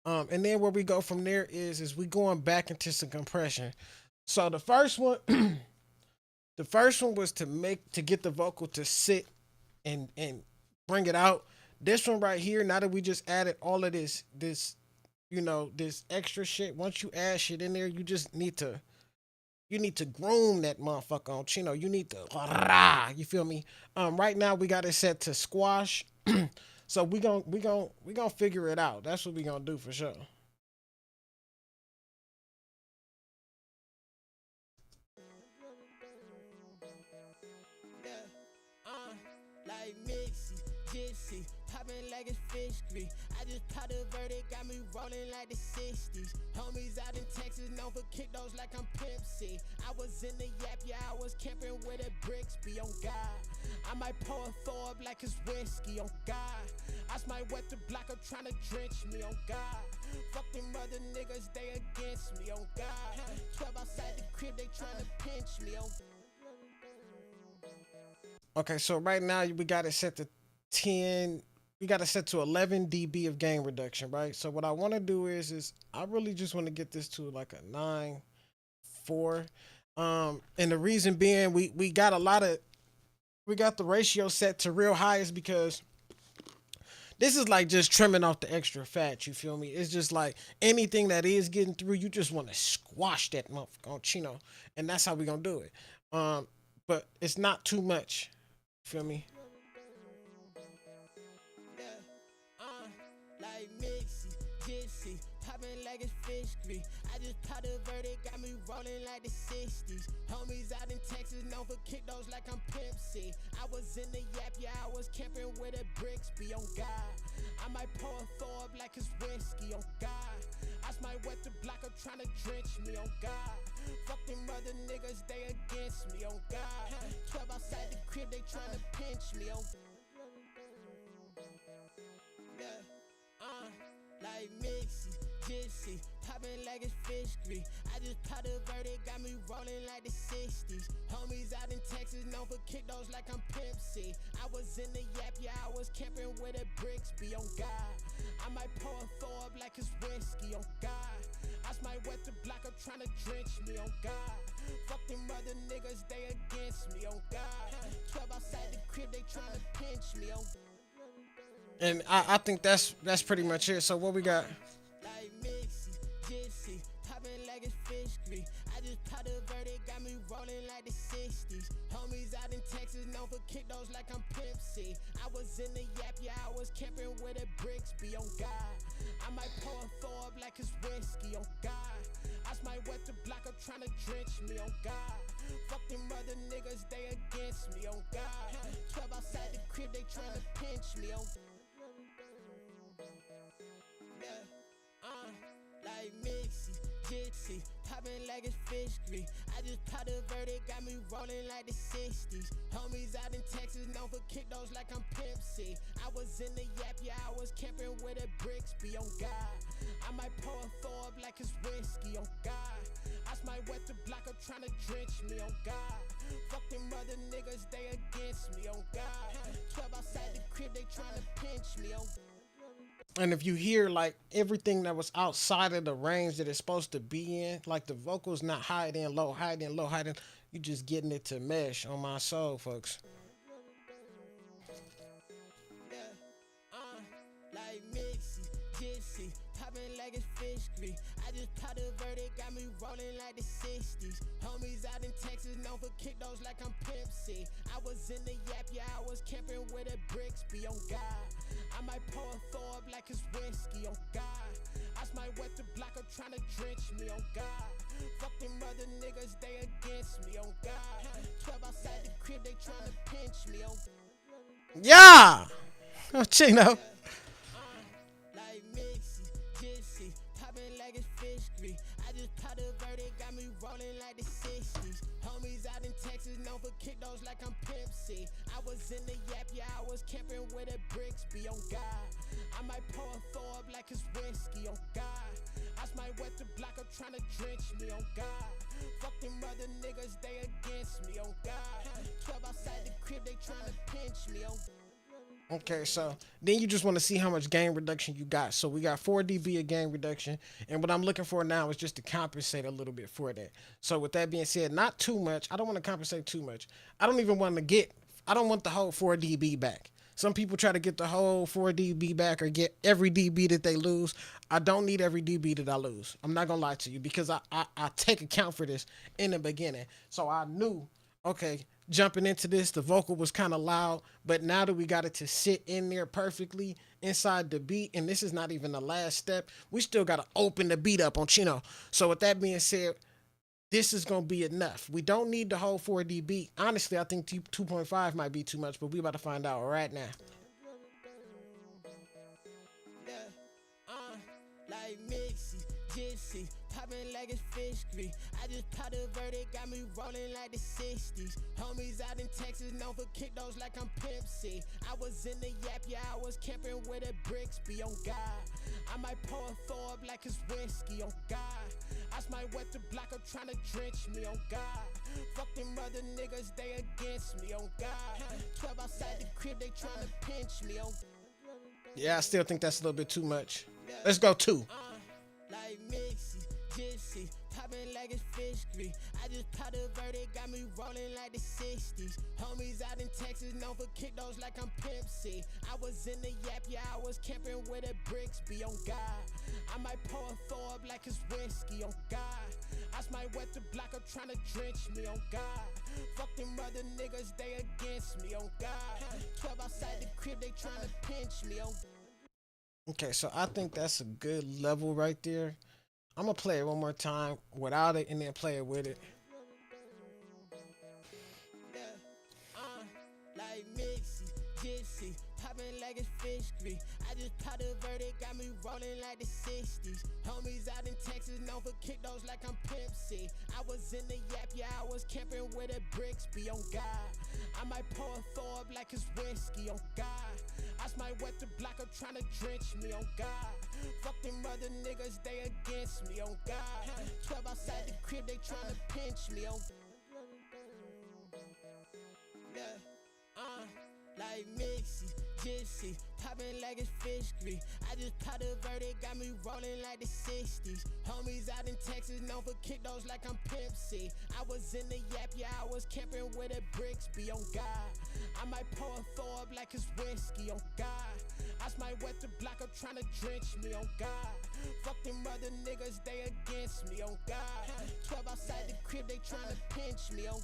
And then where we go from there is we going back into some compression. So the first one, the first one was to get the vocal to sit and bring it out. This one right here, now that we just added all of this this extra shit. Once you add shit in there, you need to groom that motherfucker on Chino. You need to, you feel me? Right now we got it set to squash. So we gonna figure it out. That's what we gonna do for sure. like Mixie, Gypsy, popping like it's fish grease. I just popped a verdict, got me rolling like the 60s. Homies out in Texas, known for kick those like I'm Pimp C. I was in the yap, yeah, I was camping with the bricks, be on God. I might pour a four up like it's whiskey, on God. I might wet the block up trying to drench me, on God. Fuck them other niggas, they against me, on God. 12 outside the crib, they trying to pinch me, on God. Okay, so right now we got it set to 10. We got it set to 11 dB of gain reduction, right? So what I want to do is I really just want to get this to like a 9.4. And the reason being we got the ratio set to real high is because this is like just trimming off the extra fat, you feel me? It's just like anything that is getting through, you just want to squash that motherfucker on Chino. And that's how we gonna do it. But it's not too much. Feel me? Like Mixie, Gypsy, popping like it's fish grease. I just popped a verdict, got me rolling like the 60s. Homies out in Texas, known for kick those like I'm Pimp C. I was in the yap, yeah, I was camping with the bricks, be on God. I might pour a four up like it's whiskey, on God. I might wet the block up trying to drench me, on God. Fuck them other niggas, they against me, on God. 12 outside the crib, they trying to pinch me, on God. Like Mixie, Gypsy, popping like it's fish grease. I just popped a verdict, got me rolling like the 60s. Homies out in Texas, known for kick those like I'm Pimp C. I was in the yap, yeah, I was camping with the bricks, be on God. I might pour a four up like it's whiskey, on God. I might wet the block up trying to drench me, on God. Fuck them other niggas, they against me, on God. 12 outside the crib, they trying to pinch me, on God. And I think that's pretty much it. So what we got? Like Mixie, Gypsy, popping like it's fish Scree. I just popped a verdict, got me rolling like the 60s. Homies out in Texas, known for kick those like I'm Pimp C. I was in the Yap, yeah, I was camping with the bricks, be on God. I might pour a 4 up like it's whiskey, on God. I might wet the block up tryna drench me, on God. Fuck them other niggas, they against me, on God. 12 outside the crib, they tryna pinch me, on like Mixie, Gypsy, poppin' like it's fish grease. I just popped a verdict, got me rolling like the 60s. Homies out in Texas, known for kick those like I'm Pimp C. I was in the Yap, yeah, I was camping with the bricks, be on God. I might pour a 4 up like it's whiskey, on God. I might wet the block up tryna drench me, on God. Fuck them other niggas, they against me, on God. 12 outside the crib, they tryna pinch me, on God. And if you hear like everything that was outside of the range that it's supposed to be in, like the vocals not high then low, high then low, high then, you just getting it to mesh on my soul, folks. Like Mixie, Gypsy, poppin' like it's fish grease. I just popped a verdict, got me rolling like the 60s. Homies out in Texas, known for kick those like I'm Pimp C. I was in the Yap, yeah, I was camping with the bricks, be on God. I might pour a 4 up like it's whiskey, on God. I might wet the block up tryna drench me, on God. Fuck them other niggas, they against me, on God. 12 outside the crib, they tryna pinch me, on Yeah! Oh, Chino. like Mixie, Gypsy, poppin' like it's fish grease. I just popped a verdict, got me rolling like the 60s. Homies out in Texas, known for kick those like I'm Pimp C. I was in the Yap, yeah, I was camping with the bricks, be on God. I might pour a 4 up like it's whiskey, on God. I might wet the block up tryna drench me, on God. Fuck them other niggas, they against me, on God. 12 outside the crib, they tryna pinch me, on God. Okay, so then you just want to see how much gain reduction you got. So we got 4 dB of gain reduction, and what I'm looking for now is just to compensate a little bit for that. So with that being said, not too much. I don't want to compensate too much. I don't even want to get, I don't want the whole 4 dB back. Some people try to get the whole 4 dB back or get every dB that they lose. I don't need every dB that I lose. I'm not going to lie to you because I take account for this in the beginning. So I knew, okay, jumping into this, the vocal was kind of loud, but now that we got it to sit in there perfectly inside the beat, and this is not even the last step, we still got to open the beat up on Chino. So with that being said, this is going to be enough. We don't need the whole 4 dB. Honestly, I think 2.5 might be too much, but we about to find out right now. Like Mixie, Gypsy, poppin' like it's fish grease. I just popped a verdict, got me rolling like the 60s. Homies out in Texas, known for kick those like I'm Pimp C. I was in the Yap, yeah, I was camping with the bricks, be on God. I might pour a 4 up like it's whiskey, on God. I might wet the block up tryna drench me, on God. Fuck them other niggas, they against me, on God. 12 outside the crib, they tryna pinch me, on Yeah, I still think that's a little bit too much. Let's go 2. like Mixie, Gypsy, poppin' like it's fish grease. I just popped a verdict, got me rolling like the 60s. Homies out in Texas, known for kick those like I'm Pimp C. I was in the Yap, yeah, I was camping with the bricks, be on God. I might pour a 4 up like it's whiskey, on God. I might wet the block up tryna drench me, on God. Fuck them other niggas, they against me, on God. 12 outside the crib, they tryna pinch me, on God. Okay, so I think that's a good level right there. I'm going to play it one more time without it and then play it with it. Like Mixie, Gypsy, poppin' like it's fish grease. I just popped a verdict, got me rolling like the 60s. Homies out in Texas, known for kick those like I'm Pimp C. I was in the Yap, yeah, I was camping with the bricks, be on God. I might pour a 4 up like it's whiskey, on God. I might wet the block up tryna drench me, on God. Fuck them other niggas, they against me, on God. 12 outside the crib, they tryna pinch me, on like Mixie, Gypsy, popping like it's fish grease. I just popped a verdict, got me rolling like the 60s. Homies out in Texas, known for kick those like I'm Pimp C. I was in the yap, yeah, I was camping with the bricks, be on God. I might pour a four up like it's whiskey, on God. I might wet the block up tryna drench me, on God. Fuck them other niggas, they against me, on God. 12 outside the crib, they tryna pinch me, on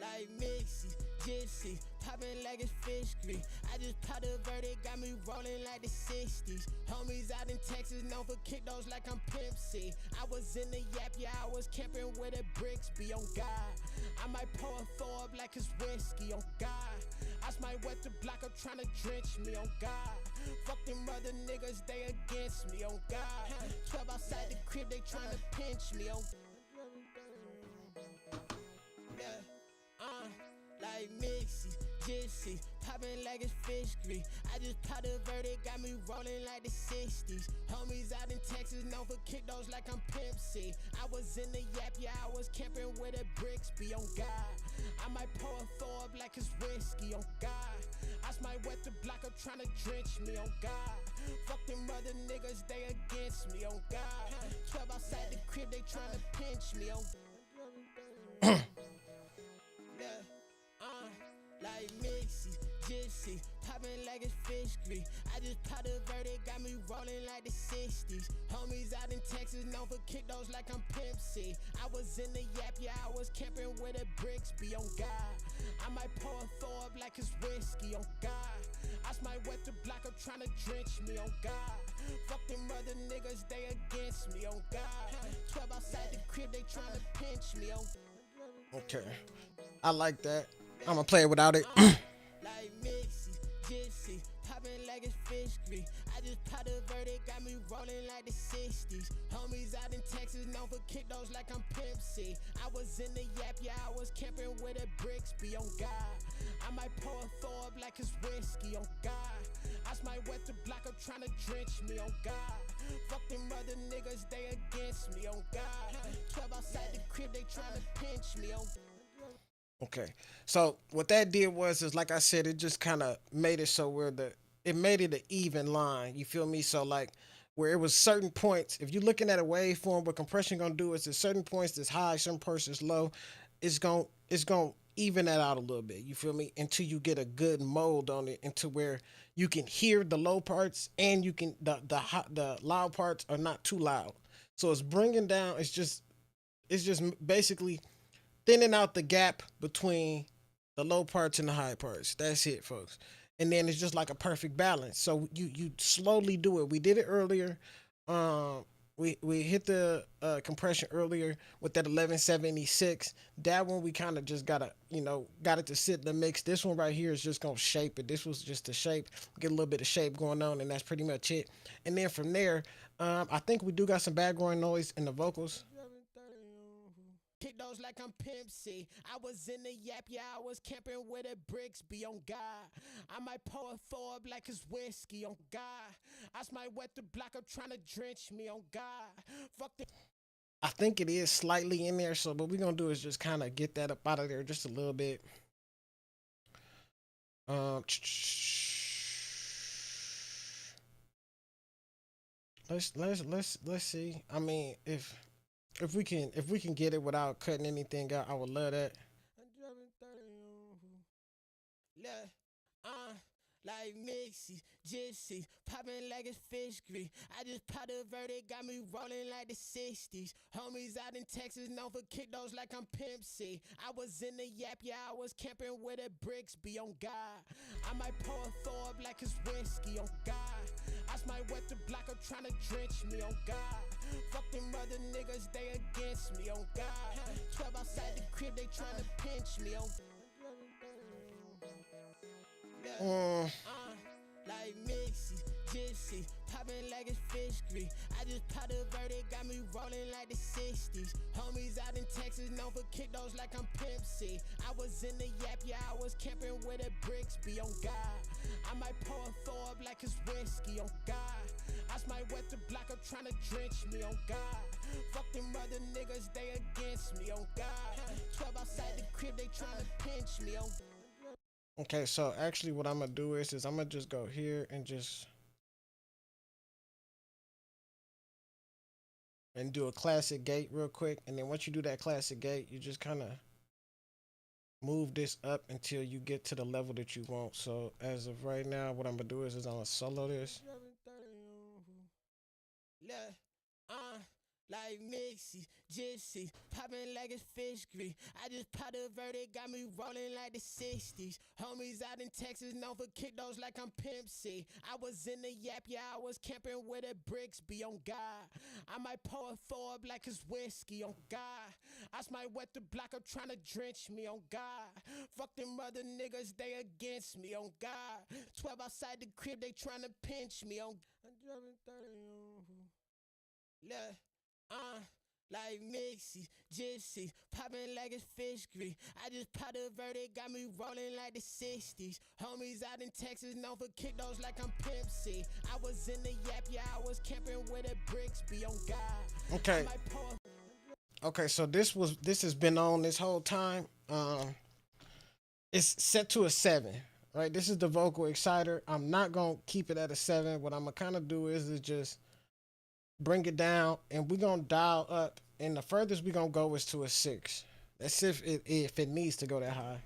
like Mixie, Gypsy, poppin' like it's fish grease. I just popped a verdict, got me rolling like the 60s. Homies out in Texas, known for kick those like I'm Pimp C. I was in the yap, yeah, I was camping with the bricks, be on God. I might pour a four up like it's whiskey, on God. I might wet the block up tryna drench me, on God. Fuck them other niggas, they against me, on God. 12 outside the crib, they tryna pinch me, on like Mixie, Gypsy, poppin' like it's fish grease. I just popped a verdict, got me rolling like the 60s. Homies out in Texas, known for kick those like I'm Pimp C. I was in the yap, yeah, I was camping with the bricks, be on God. I might pour a four up like it's whiskey, on God. I might wet the block up tryna drench me, on God. Fuck them other niggas, they against me, on God. 12 outside the crib, they tryna pinch me, on like Mixie, Gypsy, poppin' like it's fish grease. I just popped a verdict, got me rolling like the 60s. Homies out in Texas, known for kick those like I'm Pimp C. I was in the yap, yeah, I was camping with the bricks, be on God. I might pour a four up like it's whiskey, on God. I might wet the block up tryna drench me, on God. Fuck them other niggas, they against me, on God. 12 outside the crib, they tryna pinch me, on Okay, I like that. I'm gonna play it without it. like Mixie, Gypsy, poppin' like it's fish grease. I just popped a verdict, got me rolling like the 60s. Homies out in Texas, known for kick those like I'm Pimp C. I was in the yap, yeah, I was camping with the bricks, be on God. I might pour a four up like it's whiskey, on God. I might wet the block up tryna drench me, on God. Fuck them other niggas, they against me, on God. 12 outside the crib, they tryna pinch me, on Okay, so what that did was, is like I said, it just kind of made it so where it made it an even line. You feel me? So like where it was certain points. If you're looking at a waveform, what compression gonna do is at certain points that's high, certain points that's low. It's gonna even that out a little bit. You feel me? Until you get a good mold on it, into where you can hear the low parts and you can the loud parts are not too loud. So it's bringing down. It's just basically thinning out the gap between the low parts and the high parts. That's it, folks. And then it's just like a perfect balance. So you slowly do it. We did it earlier. We hit the compression earlier with that 1176. That one we kind of just got it to sit in the mix. This one right here is just gonna shape it. This was just the shape, get a little bit of shape going on, and that's pretty much it. And then from there, I think we do got some background noise in the vocals. kick those like I'm Pimp C. I was in the yap, yeah, I was camping with the bricks, be on God. I might pour a four up like it's whiskey, on God. I might wet the block up tryna drench me, on God. Fuck the I think it is slightly in there, so what we're gonna do is just kind of get that up out of there just a little bit. Let's see. I mean, if we can get it without cutting anything out, I would love that. I'm driving 30 on look, like Mixie, Gypsy, poppin' like it's fish grease. I just popped a verdict, got me rolling like the 60s. Homies out in Texas, known for kick those like I'm Pimp C. I was in the yap, yeah, I was camping with the bricks, be on God. I might pour a four up like it's whiskey, on God. I might wet the block up tryna drench me, on God. Fuck them other niggas, they against me, on God. 12 outside the crib, they tryna pinch me, on like Mixie, Gypsy, poppin' like it's fish grease. I just popped a verdict, got me rolling like the 60s. Homies out in Texas, known for kick those like I'm Pimp C. I was in the yap, yeah, I was camping with the bricks, be on God. I might pour a four up like it's whiskey, on God. I might wet the block up tryna drench me, on God. Fuck them other niggas, they against me, on God. 12 outside the crib, they tryna pinch me, on Okay, so actually, what I'm gonna do is I'm gonna just go here and just and do a classic gate real quick, and then once you do that classic gate, you just kind of move this up until you get to the level that you want. So as of right now, what I'm gonna do is I'm gonna solo this. Look, like Mixie, Gypsy, popping like it's fish grease. I just popped a verdict, got me rolling like the 60s. Homies out in Texas, known for kick those like I'm Pimp C. I was in the yap, yeah, I was camping with the bricks, be on God. I might pour a four up like it's whiskey, on God. I might wet the block up trying to drench me, on God. Fuck them other niggas, they against me, on God. 12 outside the crib, they trying to pinch me, on I'm driving 30 on. Look, like Mixie, Gypsy, popping like it's fish grease. I just popped a verdict, got me rolling like the 60s. Homies out in Texas, known for kick those like I'm Pimp C. I was in the yap, yeah, I was camping with the bricks, be on God. Okay. Okay, so this has been on this whole time. It's set to a 7, right? This is the vocal exciter. I'm not gonna keep it at a 7. What I'm gonna kind of do is just bring it down, and we're gonna dial up. And the furthest we're gonna go is to a 6. That's if it needs to go that high.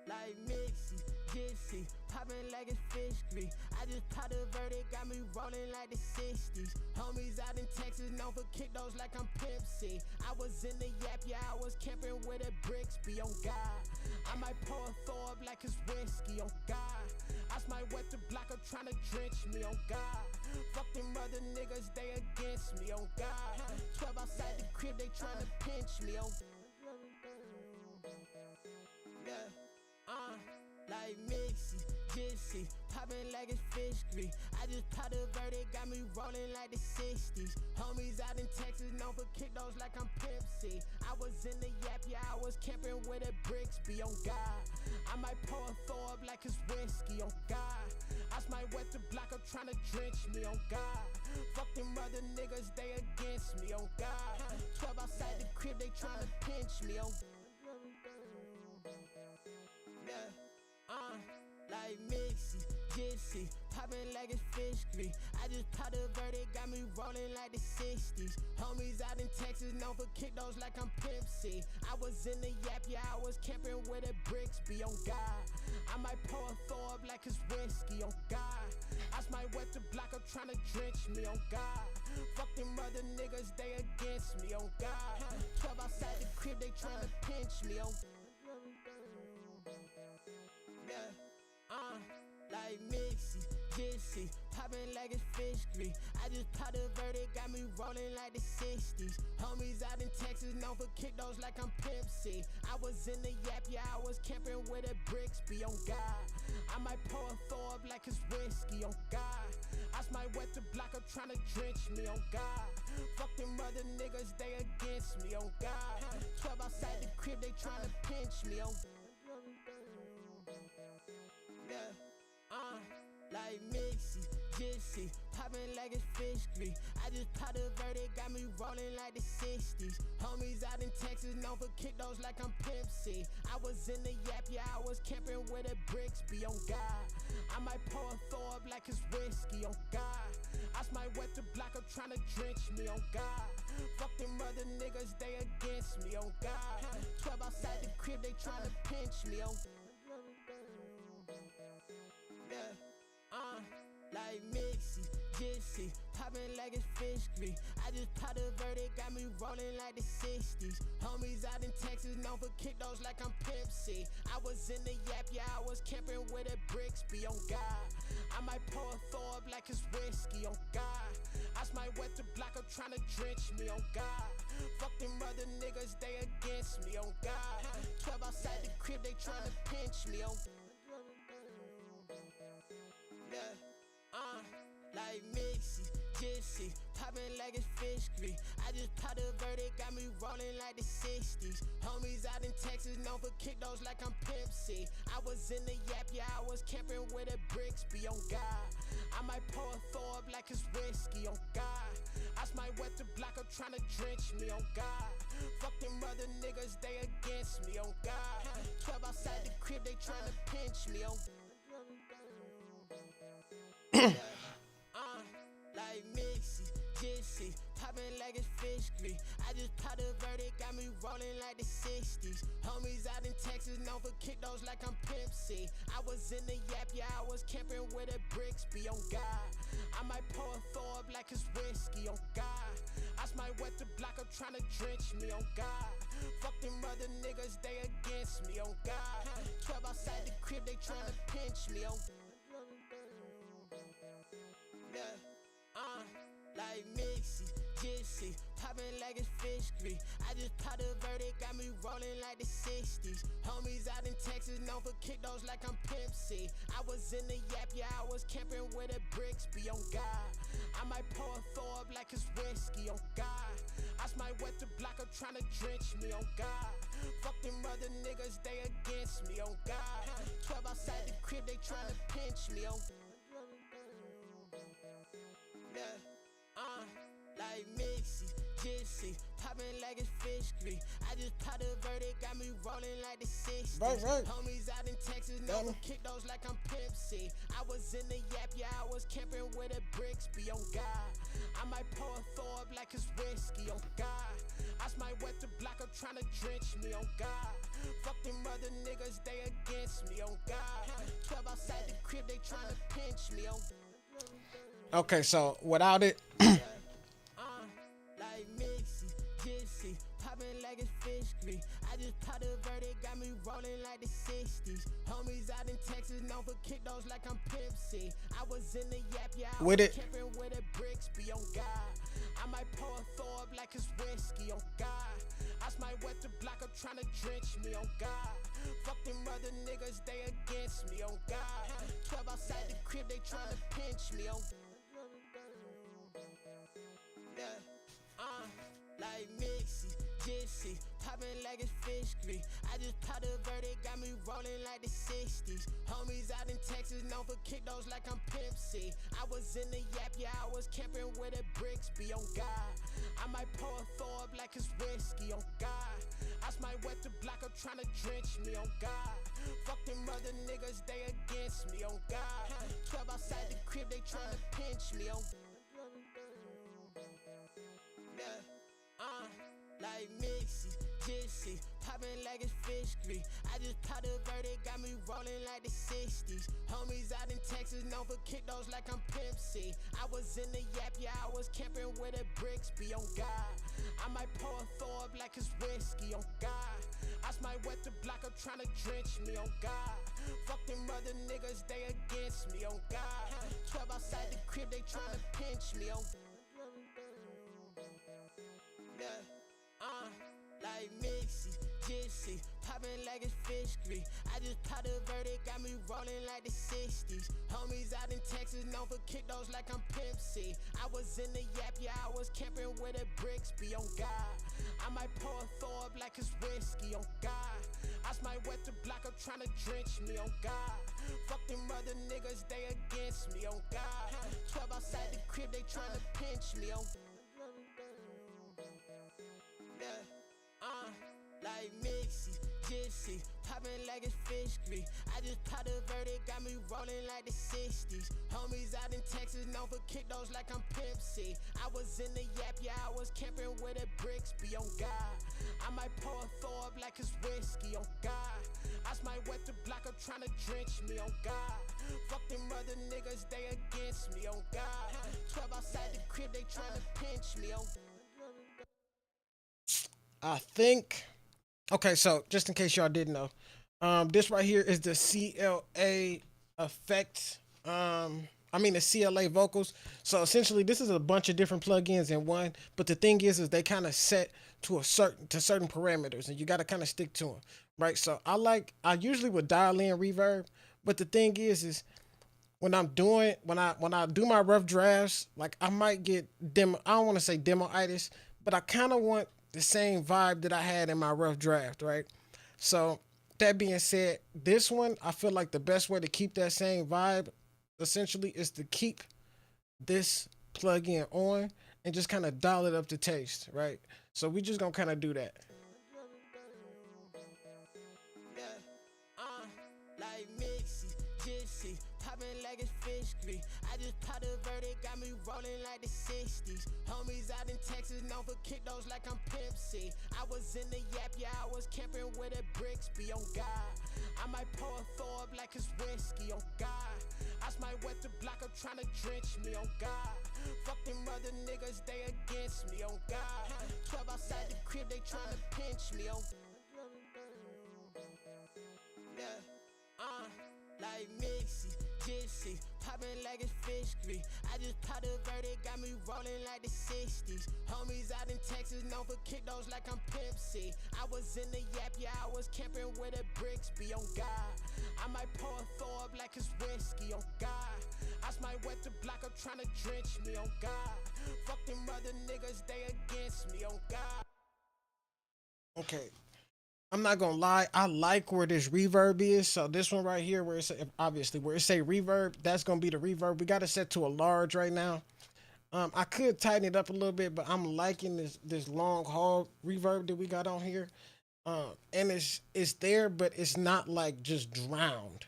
Like Mixie, Gypsy, popping like it's fish grease. I just popped a verdict, got me rolling like the 60s. Homies out in Texas, known for kick those like I'm Pimp C. I was in the yap, yeah, I was camping with the bricks, be on God. I might pour a four up like it's whiskey, on God. I might wet the block up trying to drench me, on God. Fuck them other niggas, they against me, on God. 12 outside the crib, they trying to pinch me, on like Mixie, Gypsy, popping like it's fish grease. I just popped a verdict, got me rolling like the 60s. Homies out in Texas, known for kick those like I'm Pimp C. I was in the yap, yeah, I was camping with the bricks, be on God. I might pour a four up like it's whiskey, on God. I might wet the block up trying to drench me, on God. Fuck them other niggas, they against me, on God. 12 outside the crib, they trying to pinch me, on like Mixie, Gypsy, popping like it's fish grease. I just popped a verdict, got me rolling like the 60s. Homies out in Texas, known for kick those like I'm Pimp C. I was in the yap, yeah, I was camping with the bricks, be on God. I might pour a four up like it's whiskey, on God. I might wet the block up trying to drench me, on God. Fuck them other niggas, they against me, on God. 12 outside the crib, they trying to pinch me, on like Mixie, Gypsy, popping like it's fish grease. I just popped a verdict, got me rolling like the 60s. Homies out in Texas, known for kick those like I'm Pimp C. I was in the yap, yeah, I was camping with the bricks, be on God. I might pour a four up like it's whiskey, on God. I might wet the block up trying to drench me, on God. Fuck them other niggas, they against me, on God. 12 outside the crib, they trying to pinch me, on like Mixie, Gypsy, popping like it's fish grease. I just popped a verdict, got me rolling like the 60s. Homies out in Texas, known for kick those like I'm Pimp C. I was in the yap, yeah, I was camping with the bricks, be on God. I might pour a four up like it's whiskey, on God. I might wet the block up trying to drench me, on God. Fuck them other niggas, they against me, on God. 12 outside the crib, they trying to pinch me, on like Mixie, Gypsy, popping like it's fish grease. I just popped a verdict, got me rolling like the 60s. Homies out in Texas, known for kick those like I'm Pimp C. I was in the yap, yeah, I was camping with the bricks, be on God. I might pour a four up like it's whiskey, on God. I might wet the block up trying to drench me, on God. Fuck them other niggas, they against me, on God. 12 outside the crib, they trying to pinch me, on like Mixie, Gypsy, popping like it's fish grease. I just popped a verdict, got me rolling like the 60s. Homies out in Texas, known for kick those like I'm Pimp C. I was in the yap, yeah, I was camping with the bricks, be on God. I might pour a four up like it's whiskey, on God. I I might wet the block up tryna drench me on God. Fuck them other niggas, they against me on God. 12 outside the crib, they tryna pinch me on like Mixie, Gypsy, poppin' like it's fish grease. I just popped a verdict, got me rollin' like the 60s. Homies out in Texas, known for kick those like I'm Pimp C. I was in the Yap, yeah, I was camping with a bricks, be on God. I might pour a four up like it's whiskey, on God. I might wet the block up tryna drench me, on God. Fuck them other niggas, they against me, on God. 12 outside the crib, they tryna pinch me, on like Mixie, Gypsy, poppin' like it's fish grease. I just popped a verdict, got me rollin' like the 60s. Homies out in Texas, known for kick those like I'm Pimp C. I was in the Yap, yeah, I was camping with a bricks, be on God. I might pour a four up like it's whiskey, on God. I might wet the block up tryna drench me, on God. Fuck them other niggas, they against me, on God. 12 outside the crib, they tryna pinch me, on like Mixie, Gypsy, poppin' like it's fish grease. I just popped a verdict, got me rollin' like the 60s. Right. Homies out in Texas, known for kick those like I'm Pimp C. I was in the Yap, yeah, I was camping with a bricks, be on God. I might pour a four up like it's whiskey, on God. I might wet the block up tryna drench me, on God. Fuck them other niggas, they against me, on God. 12 outside the crib, they tryna pinch me, on Okay, so without it, like Mixie, Gypsy, poppin' like it's fish grease. I just popped a verdict, got me rollin' like the 60s. Homies out in Texas, known for kick those like I'm Pimp C. I was in the Yap, yeah, I With was it. camping with a bricks, be on God. I might pour a four up like it's whiskey, on God. I might wet the block up tryna drench me, on God. Fuck them other niggas, they against me, on God. 12 outside the crib, they tryna pinch me, on like Mixie, Gypsy, poppin' like it's fish grease. I just popped a verdict, got me rollin' like the 60s. Homies out in Texas, known for kick those like I'm Pimp C. I was in the Yap, yeah, I was camping with a bricks, be on God. I might pour a four up like it's whiskey, on God. I might wet the block up tryna drench me, on God. Fuck them other niggas, they against me, on God. 12 outside the crib, they tryna pinch me, on like Mixie, Gypsy, poppin' like it's fish grease. I just popped a verdict, got me rollin' like the 60s. Homies out in Texas, known for kick those like I'm Pimp C. I was in the Yap, yeah, I was camping with a bricks, be on God. I might pour a four up like it's whiskey, on God. I might wet the block up tryna drench me, on God. Fuck them other niggas, they against me, on God. 12 outside the crib, they tryna pinch me, on like Mixie, Gypsy, poppin' like it's fish grease. I just popped a verdict, got me rollin' like the 60s. Homies out in Texas, known for kick those like I'm Pimp C. I was in the Yap, yeah, I was camping with a bricks, be on God. I might pour a four up like it's whiskey, on God. I might wet the block up tryna drench me, on God. Fuck them other niggas, they against me, on God. 12 outside the crib, they tryna pinch me, on like Mixie, Gypsy, poppin' like it's fish grease. I just popped a verdict, got me rollin' like the 60s. Homies out in Texas, known for kick those like I'm Pimp C. I was in the Yap, yeah, I was camping with a bricks, be on God. I might pour a four up like it's whiskey, on God. I might wet the block up tryna drench me, on God. Fuck them other niggas, they against me, on God. 12 outside the crib, they tryna pinch me, on I think. Okay, so just in case y'all didn't know, this right here is the CLA effect. The CLA vocals. So essentially, this is a bunch of different plugins in one. But the thing is they kind of set to certain parameters, and you got to kind of stick to them, right? So I usually would dial in reverb, but the thing is when I do my rough drafts, like I might get demo. I don't want to say demo-itis, but I kind of want the same vibe that I had in my rough draft, right? So that being said, this one, I feel like the best way to keep that same vibe essentially is to keep this plugin on and just kind of dial it up to taste, right? So we just gonna kind of do that. Yeah, like Mixie, Gypsy, popping like it's fish grease. I just popped a verdict, got me rolling like the 60s. Homies out in Texas, known for kick those like I'm Pimp C. I was in the yap, yeah, I was camping with a Brixby, on God. I might pour a throw up like it's whiskey, on God. I might wet the block up tryna drench me, on God. Fuck them other niggas, they against me, on God. 12 outside the crib, they tryna pinch me, on yeah, like Mixie, Gypsy, popping like it's fish grease. I just popped a verdict, got me rolling like the 60s. Homies out in Texas, known for kick those like I'm Pimp C. I was in the yap, yeah, I was camping with a Brixby, on God. I might pour a throw up like it's whiskey, on God. I might wet the block up tryna drench me, on God. Fuck them other niggas, they against me, on God. Okay. I'm not gonna lie, I like where this reverb is. So this one right here, where it's obviously where it say reverb, that's gonna be the reverb. We got it set to a large right now. I could tighten it up a little bit, but I'm liking this long haul reverb that we got on here. And it's there, but it's not like just drowned.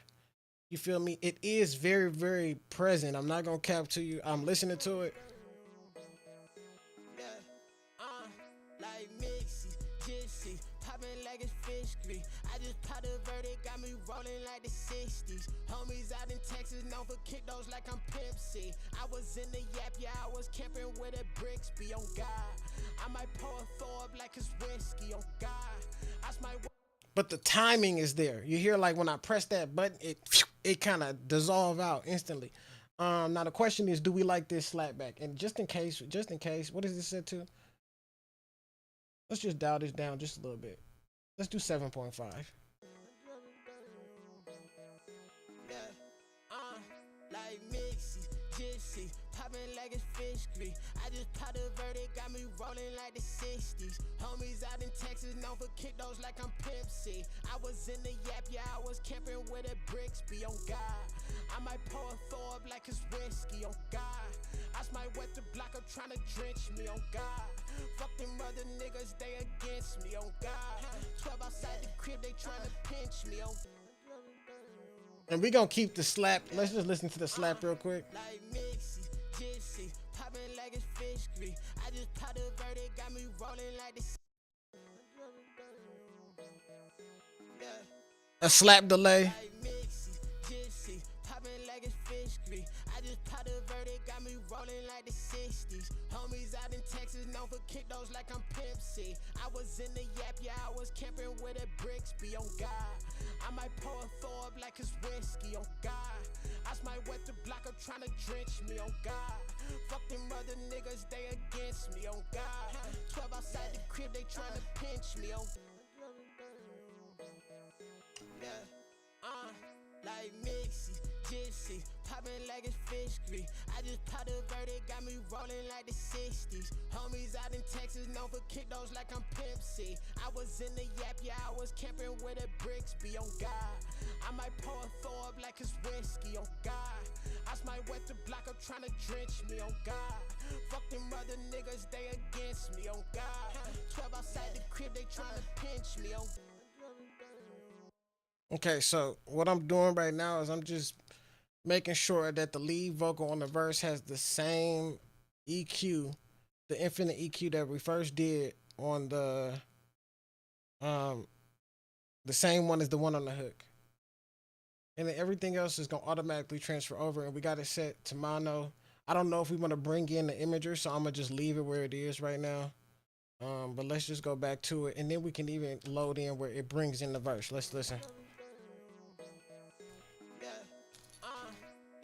You feel me? It is very, very present. I'm not gonna cap to you. I'm listening to it. Yeah, like Mixie, Gypsy, popping like it's fish grease. I just popped a verdict, got me rolling like the 60s. Homies out in Texas, known for kick those like I'm Pimp C. I was in the yap, yeah, I was camping with a Brixby, on God. I might pour a throw up like it's whiskey, on God. I might But the timing is there. You hear like when I press that button, it kind of dissolve out instantly. Now the question is, do we like this slapback? And just in case, what is this set to? Let's just dial this down just a little bit. Let's do 7.5. yeah, like Mixie, Gypsy, popping like it's fish grease. I just popped a verdict, got me rolling like the 60s. Homies out in Texas, known for kick those like I'm Pimp C. I was in the yap, yeah, I was camping with a Brixby, on God. I might pour a throw up like it's whiskey, on God. I might wet the block up tryna drench me, on God. Fuck them other niggas, they against me, on God. 12 outside the crib, they tryna pinch me, on And we gonna keep the slap. Let's just listen to the slap real quick. like Mixie, Gypsy, popping like it's fish grease. I just popped a verdict, got me rolling like the yeah, A slap delay. like Mixie, Gypsy, popping like it's fish grease. I just popped a verdict, got me rolling like the 60s. Homies out in Texas, known for kick those like I'm Pimp C. I was in the yap, yeah, I was camping with a Brixby, on God. I might pour a throw up like it's whiskey, on God. I might wet the block up tryna drench me, on God. Fuck them other niggas, they against me, on God. 12 outside the crib, they tryna pinch me, on yeah, like Mixie, Gypsy, popping like it's fish grease. I just popped a verdict, got me rolling like the 60s. Homies out in Texas, known for kick those like I'm Pimp C. I was in the yap, yeah, I was camping with a Brixby, on God. I might pour a throw up like it's whiskey, on God. I might wet the block up tryna drench me, on God. Fuck them other niggas, they against me, on God. 12 outside the crib, they tryna pinch me, on Okay, so what I'm doing right now is I'm just making sure that the lead vocal on the verse has the same EQ, the infinite EQ that we first did on the same one as the one on the hook. And then everything else is gonna automatically transfer over, and we got it set to mono. I don't know if we want to bring in the imager, so I'm gonna just leave it where it is right now. But let's just go back to it, and then we can even load in where it brings in the verse. Let's listen. yeah,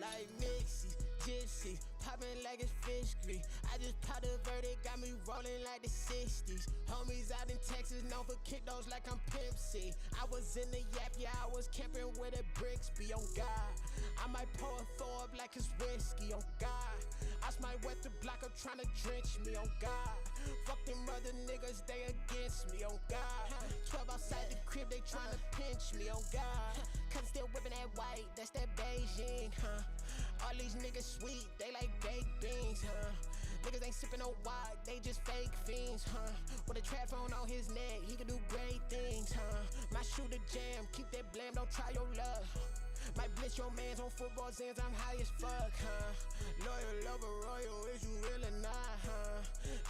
like Mixie, Gypsy, popping like it's fish grease. I just popped a verdict, got me rolling like the 60s. Homies out in Texas, known for kick those like I'm Pimp C. I was in the yap, yeah, I was camping with a Brixby, on God. I might pour a throw up like it's whiskey, on God. I might wet the block up tryna drench me, on God. Fuck them other niggas, they against me, on God. 12 outside the crib, they tryna pinch me, on God. Cause still whipping that white, that's that Beijing, huh? All these niggas sweet, they like baked beans, huh? Niggas ain't sippin' no wine, they just fake fiends, huh? With a trap phone on his neck, he can do great things, huh? My shooter jam, keep that blam, don't try your luck. Might blitz your mans on football zans, I'm high as fuck, huh? Loyal, lover, royal, is you real or not, huh?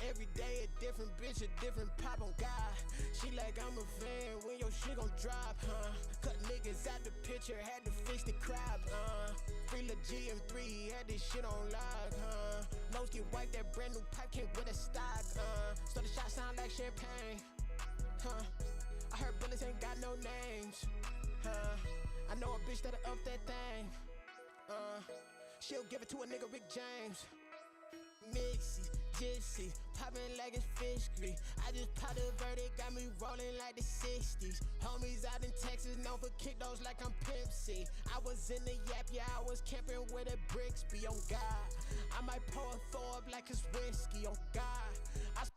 Every day a different bitch, a different pop on God. She like I'm a fan, when your shit gon' drop, huh? Cut niggas out the picture, had to fix the crop, Free la GM3, had this shit on lock, Nose get wiped, that brand new pipe came with a stock, So the shot sound like champagne, huh? I heard bullets ain't got no names, huh? I know a bitch that'll up that thing. She'll give it to a nigga Rick James. Mixy, gypsy, poppin' like it's fish grease. I just popped a verdict, got me rolling like the 60s. Homies out in Texas, known for kick those like I'm Pimp C. I was in the yap, yeah, I was camping with the bricks, be on God. I might pour a throw up like it's whiskey, on God.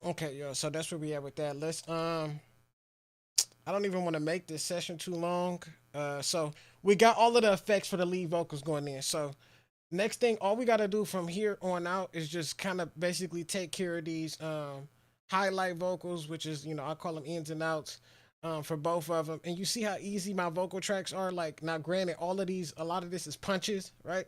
Okay, yo, so that's where we at with that. Let's I don't even want to make this session too long. So we got all of the effects for the lead vocals going in. So next thing, all we got to do from here on out is just kind of basically take care of these highlight vocals, which is, you know, I call them ins and outs for both of them. And you see how easy my vocal tracks are. Like, now granted, all of these, a lot of this is punches, right?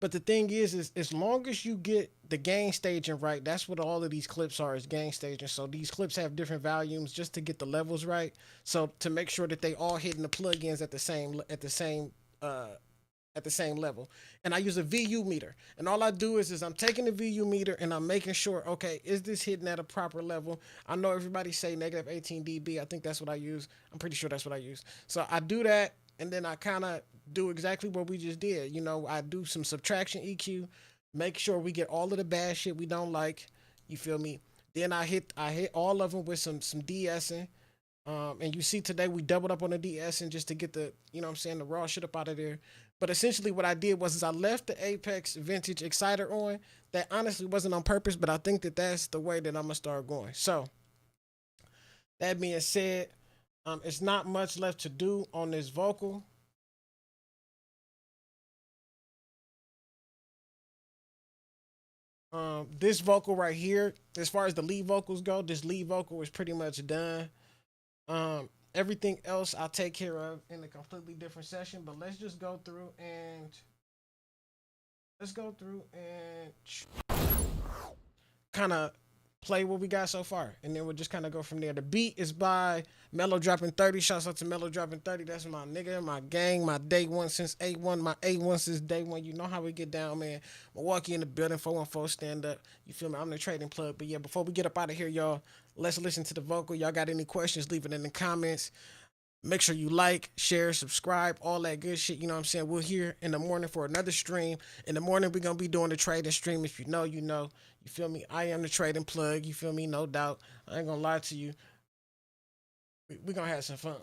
But the thing is as long as you get the gain staging right, that's what all of these clips are, is gain staging. So these clips have different volumes just to get the levels right. So to make sure that they all hitting the plugins at the same level. And I use a VU meter. And all I do is I'm taking the VU meter and I'm making sure, okay, is this hitting at a proper level? I know everybody say negative 18 dB. I think that's what I use. I'm pretty sure that's what I use. So I do that, and then I kind of do exactly what we just did. You know, I do some subtraction EQ, make sure we get all of the bad shit we don't like. You feel me? Then I hit all of them with some de-essing. And you see today we doubled up on the de-essing just to get the, you know what I'm saying, the raw shit up out of there. But essentially what I did was I left the Apex Vintage Exciter on. That honestly wasn't on purpose, but I think that that's the way that I'm going to start going. So that being said, it's not much left to do on this vocal. This vocal right here, as far as the lead vocals go, this lead vocal is pretty much done. Everything else I'll take care of in a completely different session, but let's just go through and kind of play what we got so far, and then we'll just kind of go from there. The beat is by Mellow Dropping 30. Shouts out to Mellow Dropping 30. That's my nigga, my gang, my day one since A1, my A1 since day one. You know how we get down, man. Milwaukee in the building, 414 stand up. You feel me? I'm the trading plug. But yeah, before we get up out of here, y'all, let's listen to the vocal. Y'all got any questions, leave it in the comments. Make sure you like, share, subscribe, all that good shit. You know what I'm saying? We're here in the morning for another stream. In the morning, we're going to be doing the trading stream. If you know, you know. You feel me? I am the trading plug. You feel me? No doubt. I ain't going to lie to you. We're going to have some fun.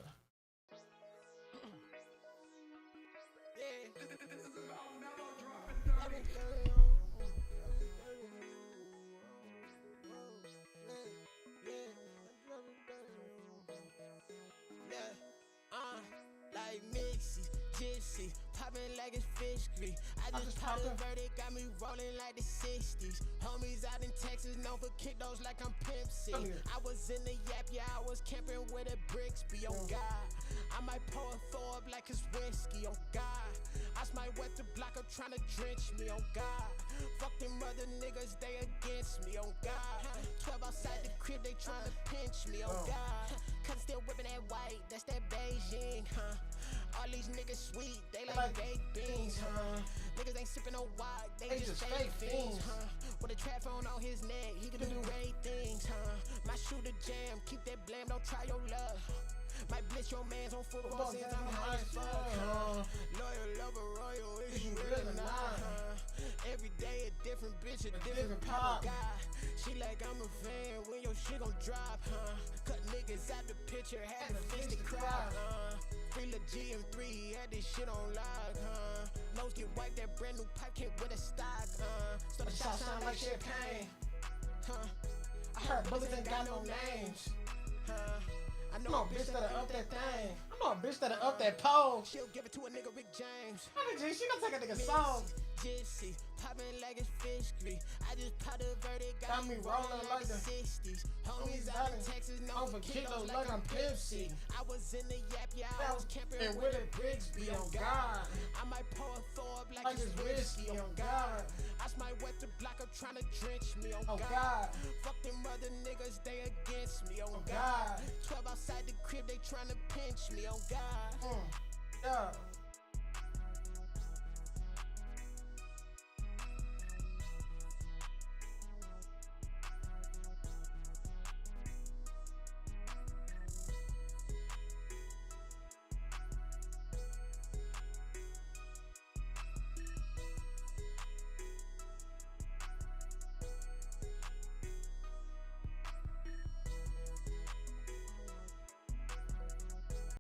Like Mixy, gypsy, poppin' like it's fish grease. I just popped a verdict, got me rolling like the 60s. Homies out in Texas, known for kick those like I'm Pimp C. I was in the yap, yeah, I was camping with the bricks, be on God. I might pour a throw up like it's whiskey, on God. I might wet the block up tryna drench me, on God. Fuck them other niggas, they against me, on God. 12 outside the crib, they tryna pinch me, on God. Cause still whipping that white, that's that Beijing, huh? All these niggas sweet, they like baked beans, huh? Niggas ain't sippin' no wine, they just fake fiends, huh? With a trap phone on his neck, he can do great things, huh? My shooter jam, keep that blam, don't try your luck. Might blitz your mans on football since I'm high as fuck, huh? Loyal, lover, royal, is you real or not, huh? Every day a different bitch, a different pop guy. She like I'm a fan, when your shit gon' drop, huh? Cut niggas out the picture, had to fix the crop, Free la GM3, had this shit on lock, Nose get wiped, that brand new pipe came with a stock, So the shot sound like champagne, I heard bullets ain't got no names, I know a bitch that'll up that thing. I know a bitch that'll up that pole. She'll give it to a nigga Rick James. She gonna take a nigga song. gypsies, popping like it's fish grease. I just popped a verdict, got me rolling like the 60s. Homies out in Texas, known for kilos like I'm Pepsi. I was in the yap, yeah, I was camping with a Brixby, on God. I might pour a throw up like it's whiskey, on God. I might wet the block up trying to drench me, on God. Fuck them other niggas, they against me, on God. 12 outside the crib, they trying to pinch me, on God. Yeah.